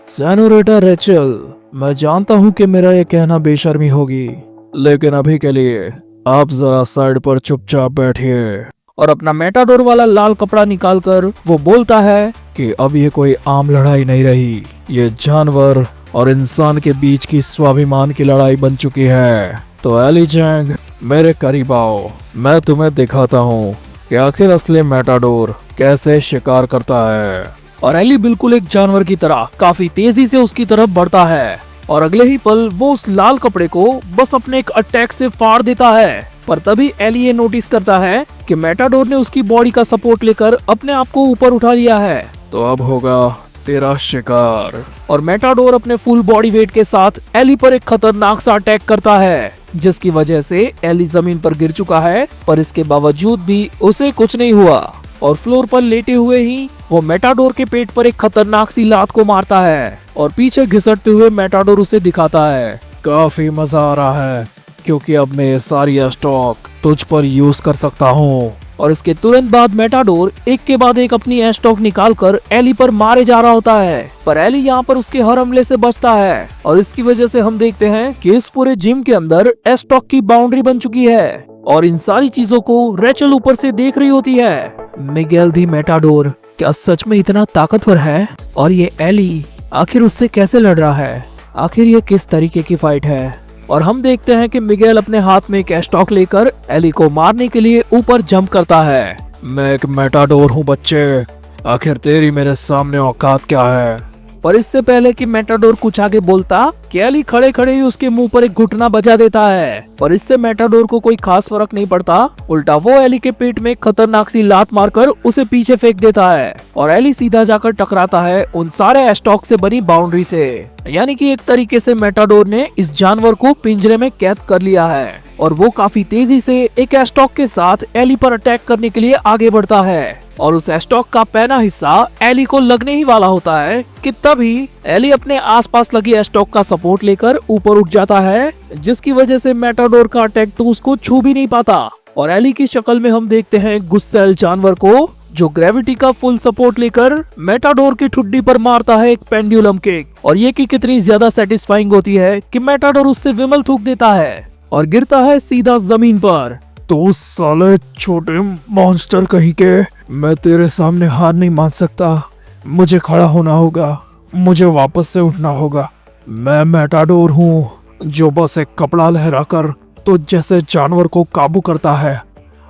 सेनोरिटा रेचल, मैं जानता हूँ कि मेरा ये कहना बेशर्मी होगी, लेकिन अभी के लिए आप जरा साइड पर चुपचाप बैठिए। और अपना मेटाडोर वाला लाल कपड़ा निकालकर वो बोलता है कि अब ये कोई आम लड़ाई नहीं रही, ये जानवर और इंसान के बीच की स्वाभिमान की लड़ाई बन चुकी है। तो एली जैंग, मेरे करीब आओ, मैं तुम्हें दिखाता हूँ कि आखिर असली मेटाडोर कैसे शिकार करता है। और एली बिल्कुल एक जानवर की तरह काफी तेजी से उसकी तरफ बढ़ता है और अगले ही पल वो उस लाल कपड़े को बस अपने एक अटैक से फाड़ देता है। पर तभी एली ये नोटिस करता है कि मेटाडोर ने उसकी बॉडी का सपोर्ट लेकर अपने आप को ऊपर उठा लिया है। तो अब होगा तेरा शिकार। और मेटाडोर अपने फुल बॉडी वेट के साथ एली पर एक खतरनाक सा अटैक करता है, जिसकी वजह से एली जमीन पर गिर चुका है, पर इसके बावजूद भी उसे कुछ नहीं हुआ और फ्लोर पर लेटे हुए ही वो मेटाडोर के पेट पर एक खतरनाक सी लात को मारता है और पीछे घिसटते हुए मेटाडोर उसे दिखाता है, काफी मजा आ रहा है क्योंकि अब मैं ये सारी स्टॉक तुझ पर यूज कर सकता हूँ। और इसके तुरंत बाद मेटाडोर एक के बाद एक अपनी एस्टॉक निकालकर एली पर मारे जा रहा होता है, पर एली यहाँ पर उसके हर हमले से बचता है और इसकी वजह से हम देखते हैं कि इस पूरे जिम के अंदर एस्टॉक की बाउंड्री बन चुकी है और इन सारी चीजों को रेचल ऊपर से देख रही होती है। मिगेल दी मेटाडोर क्या सच में इतना ताकतवर है? और ये एली आखिर उससे कैसे लड़ रहा है? आखिर ये किस तरीके की फाइट है? और हम देखते हैं कि मिगेल अपने हाथ में एक एस्टॉक लेकर एली को मारने के लिए ऊपर जंप करता है। मैं एक मेटाडोर हूँ बच्चे, आखिर तेरी मेरे सामने औकात क्या है? पर इससे पहले कि मेटाडोर कुछ आगे बोलता, एली खड़े खड़े ही उसके मुंह पर एक घुटना बजा देता है। पर इससे मेटाडोर को कोई खास फर्क नहीं पड़ता, उल्टा वो एली के पेट में खतरनाक सी लात मारकर उसे पीछे फेंक देता है और एली सीधा जाकर टकराता है उन सारे एस्टॉक से बनी बाउंड्री से। यानी कि एक तरीके से मेटाडोर ने इस जानवर को पिंजरे में कैद कर लिया है और वो काफी तेजी से एक एस्टॉक के साथ एली पर अटैक करने के लिए आगे बढ़ता है और उस एस्टॉक का पहना हिस्सा एली को लगने ही वाला होता है कि तभी एली अपने आसपास लगी एस्टॉक का सपोर्ट लेकर ऊपर उठ जाता है, जिसकी वजह से मेटाडोर का अटैक तो उसको छू भी नहीं पाता। और एली की शक्ल में हम देखते हैं गुस्सैल जानवर को, जो ग्रेविटी का फुल सपोर्ट लेकर मेटाडोर की ठुड्डी पर मारता है एक पेंडुलम किक, और ये किक इतनी ज्यादा सेटिस्फाइंग होती है कि मेटाडोर उससे विमल थूक देता है और गिरता है सीधा जमीन पर। तो साले छोटे मॉन्स्टर कहीं के, मैं तेरे सामने हार नहीं मान सकता। मुझे खड़ा होना होगा, मुझे वापस से उठना होगा। मैं मेटाडोर हूँ जो बस एक कपड़ा लहराकर तो जैसे जानवर को काबू करता है,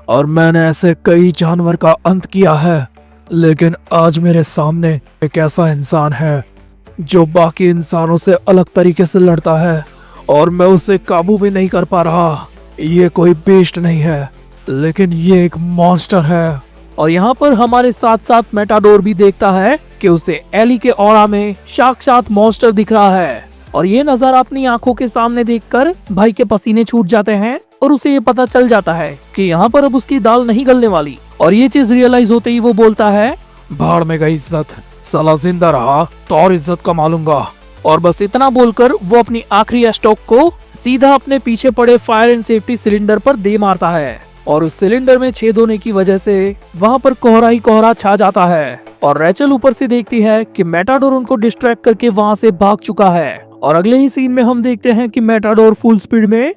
और मैंने ऐसे कई जानवर का अंत किया है। लेकिन आज मेरे सामने एक ऐसा इंसान है जो बाकी इंसानों से अलग तरीके से लड़ता है, और मैं उसे काबू भी नहीं कर पा रहा। ये कोई बेस्ट नहीं है, लेकिन ये एक मॉन्स्टर है। और यहाँ पर हमारे साथ साथ मेटाडोर भी देखता है कि उसे एली के ऑरा में साक्षात मॉन्स्टर दिख रहा है, और ये नजारा अपनी आंखों के सामने देखकर भाई के पसीने छूट जाते हैं, और उसे ये पता चल जाता है कि यहाँ पर अब उसकी दाल नहीं गलने वाली। और ये चीज रियलाइज होते ही वो बोलता है, भाड़ में गई इज्जत, साला जिंदा रहा तो और इज्जत कमा लूंगा। और बस इतना बोलकर वो अपनी आखिरी स्टॉक को सीधा अपने पीछे पड़े फायर एंड सेफ्टी सिलेंडर पर दे मारता है, और उस सिलेंडर में छेद होने की वजह से वहाँ पर कोहरा ही कोहरा छा जाता है। और रेचल ऊपर से देखती है कि मेटाडोर उनको डिस्ट्रैक्ट करके वहाँ से भाग चुका है, और अगले ही सीन में हम देखते हैं कि मेटाडोर फुल स्पीड में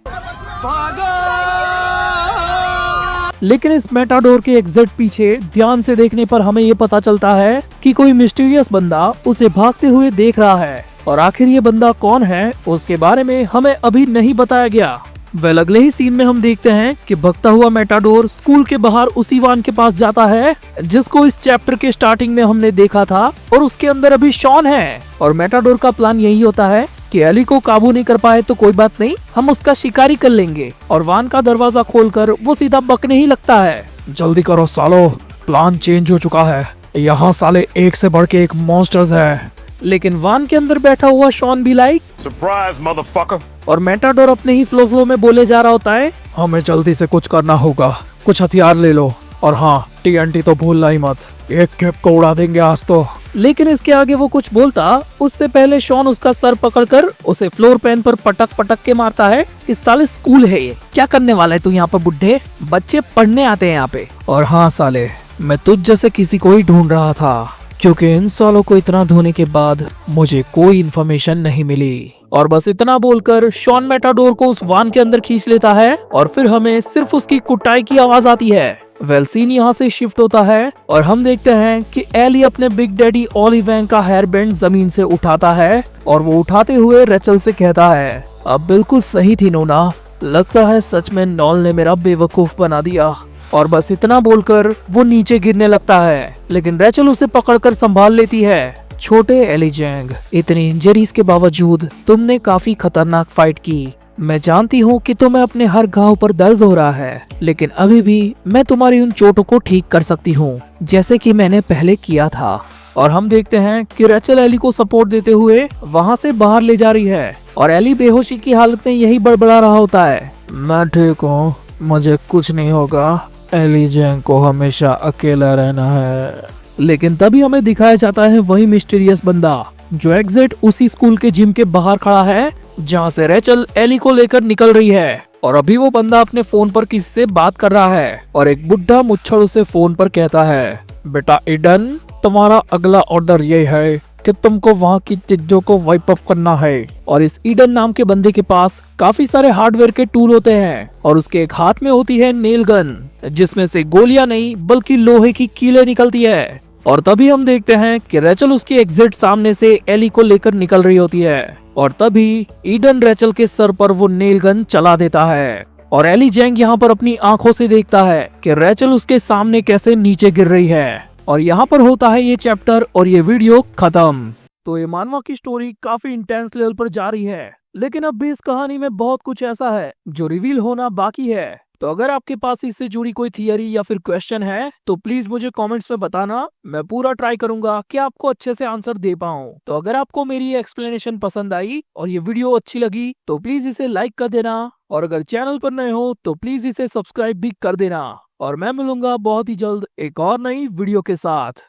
लेकिन इस मेटाडोर के एग्जैक्ट पीछे ध्यान से देखने पर हमें ये पता चलता है कि कोई मिस्टीरियस बंदा उसे भागते हुए देख रहा है, और आखिर ये बंदा कौन है उसके बारे में हमें अभी नहीं बताया गया। वेल अगले ही सीन में हम देखते हैं कि भगता हुआ मेटाडोर स्कूल के बाहर उसी वान के पास जाता है जिसको इस चैप्टर के स्टार्टिंग में हमने देखा था, और उसके अंदर अभी शॉन है। और मेटाडोर का प्लान यही होता है कि एली को काबू नहीं कर पाए तो कोई बात नहीं, हम उसका शिकारी कर लेंगे। और वान का दरवाजा खोलकर वो सीधा बकने ही लगता है, जल्दी करो सालो, प्लान चेंज हो चुका है। यहाँ साले एक से बढ़ के एक मॉन्स्टर्स है। लेकिन वान के अंदर बैठा हुआ शॉन भी लाइक Surprise, motherfucker! और मेटाडोर अपने ही फ्लो में बोले जा रहा होता है, हमें जल्दी से कुछ करना होगा, कुछ हथियार ले लो, और हाँ TNT तो भूलना ही मत, एक कैप को उड़ा देंगे आज तो। लेकिन इसके आगे वो कुछ बोलता उससे पहले शॉन उसका सर पकड़कर उसे फ्लोर पेन पर पटक पटक के मारता है कि साले स्कूल है ये, क्या करने वाला है तू यहाँ पर बुड्ढे, बच्चे पढ़ने आते हैं यहाँ पे। और हाँ साले, मैं तुझ जैसे किसी को ही ढूंढ रहा था, क्योंकि इन सालों को इतना धोने के बाद मुझे कोई इन्फॉर्मेशन नहीं मिली। और बस इतना बोलकर शॉन मेटाडोर को उस वान के अंदर खींच लेता है, और फिर हमें सिर्फ उसकी कुटाई की आवाज आती है। वेल सीन यहाँ से शिफ्ट होता है, और हम देखते हैं कि एली अपने बिग डैडी ऑली वैंग का हेयर बैंड जमीन से उठाता है, और वो उठाते हुए रेचल से कहता है, अब बिल्कुल सही थी नोना, लगता है सच में नॉल ने मेरा बेवकूफ बना दिया। और बस इतना बोलकर वो नीचे गिरने लगता है, लेकिन रेचल उसे पकड़कर संभाल लेती है। छोटे एली जैंग, इतनी इंजरीज के बावजूद तुमने काफी खतरनाक फाइट की। मैं जानती हूँ कि तुम्हें अपने हर घाव पर दर्द हो रहा है, लेकिन अभी भी मैं तुम्हारी उन चोटों को ठीक कर सकती हूँ, जैसे कि मैंने पहले किया था। और हम देखते हैं कि रेचल एली को सपोर्ट देते हुए वहाँ से बाहर ले जा रही है, और एली बेहोशी की हालत में यही बड़बड़ा रहा होता है, मैं ठीक हूँ, मुझे कुछ नहीं होगा, एली जैंग को हमेशा अकेला रहना है। लेकिन तभी हमें दिखाया जाता है वही मिस्टीरियस बंदा जो एग्जैक्ट उसी स्कूल के जिम के बाहर खड़ा है जहाँ से रेचल एली को लेकर निकल रही है। और अभी वो बंदा अपने फोन पर किसी से बात कर रहा है, और एक बुढ़ा मुच्छड़ उसे फोन पर कहता है, बेटा ईडन, तुम्हारा अगला ऑर्डर ये है कि तुमको वहाँ की चीजों को वाइप अप करना है। और इस ईडन नाम के बंदे के पास काफी सारे हार्डवेयर के टूल होते हैं, और उसके एक हाथ में होती है नेल गन जिसमें से गोलियां नहीं बल्कि लोहे की कीलें निकलती है। और तभी हम देखते हैं कि रेचल उसके एग्जिट सामने से एली को लेकर निकल रही होती है, और तभी ईडन रेचल के सर पर वो नेल गन चला देता है, और एली जैंग यहाँ पर अपनी आंखों से देखता है कि रेचल उसके सामने कैसे नीचे गिर रही है। और यहाँ पर होता है ये चैप्टर और ये वीडियो खत्म। तो ये मानवा की स्टोरी काफी इंटेंस लेवल पर जा रही है, लेकिन अब भी इस कहानी में बहुत कुछ ऐसा है जो रिवील होना बाकी है। तो अगर आपके पास इससे जुड़ी कोई थियरी या फिर क्वेश्चन है तो प्लीज मुझे कमेंट्स में बताना, मैं पूरा ट्राई करूंगा कि आपको अच्छे से आंसर दे पाऊं। तो अगर आपको मेरी ये एक्सप्लेनेशन पसंद आई और ये वीडियो अच्छी लगी तो प्लीज इसे लाइक कर देना, और अगर चैनल पर नए हो तो प्लीज इसे सब्सक्राइब भी कर देना। और मैं मिलूंगा बहुत ही जल्द एक और नई वीडियो के साथ।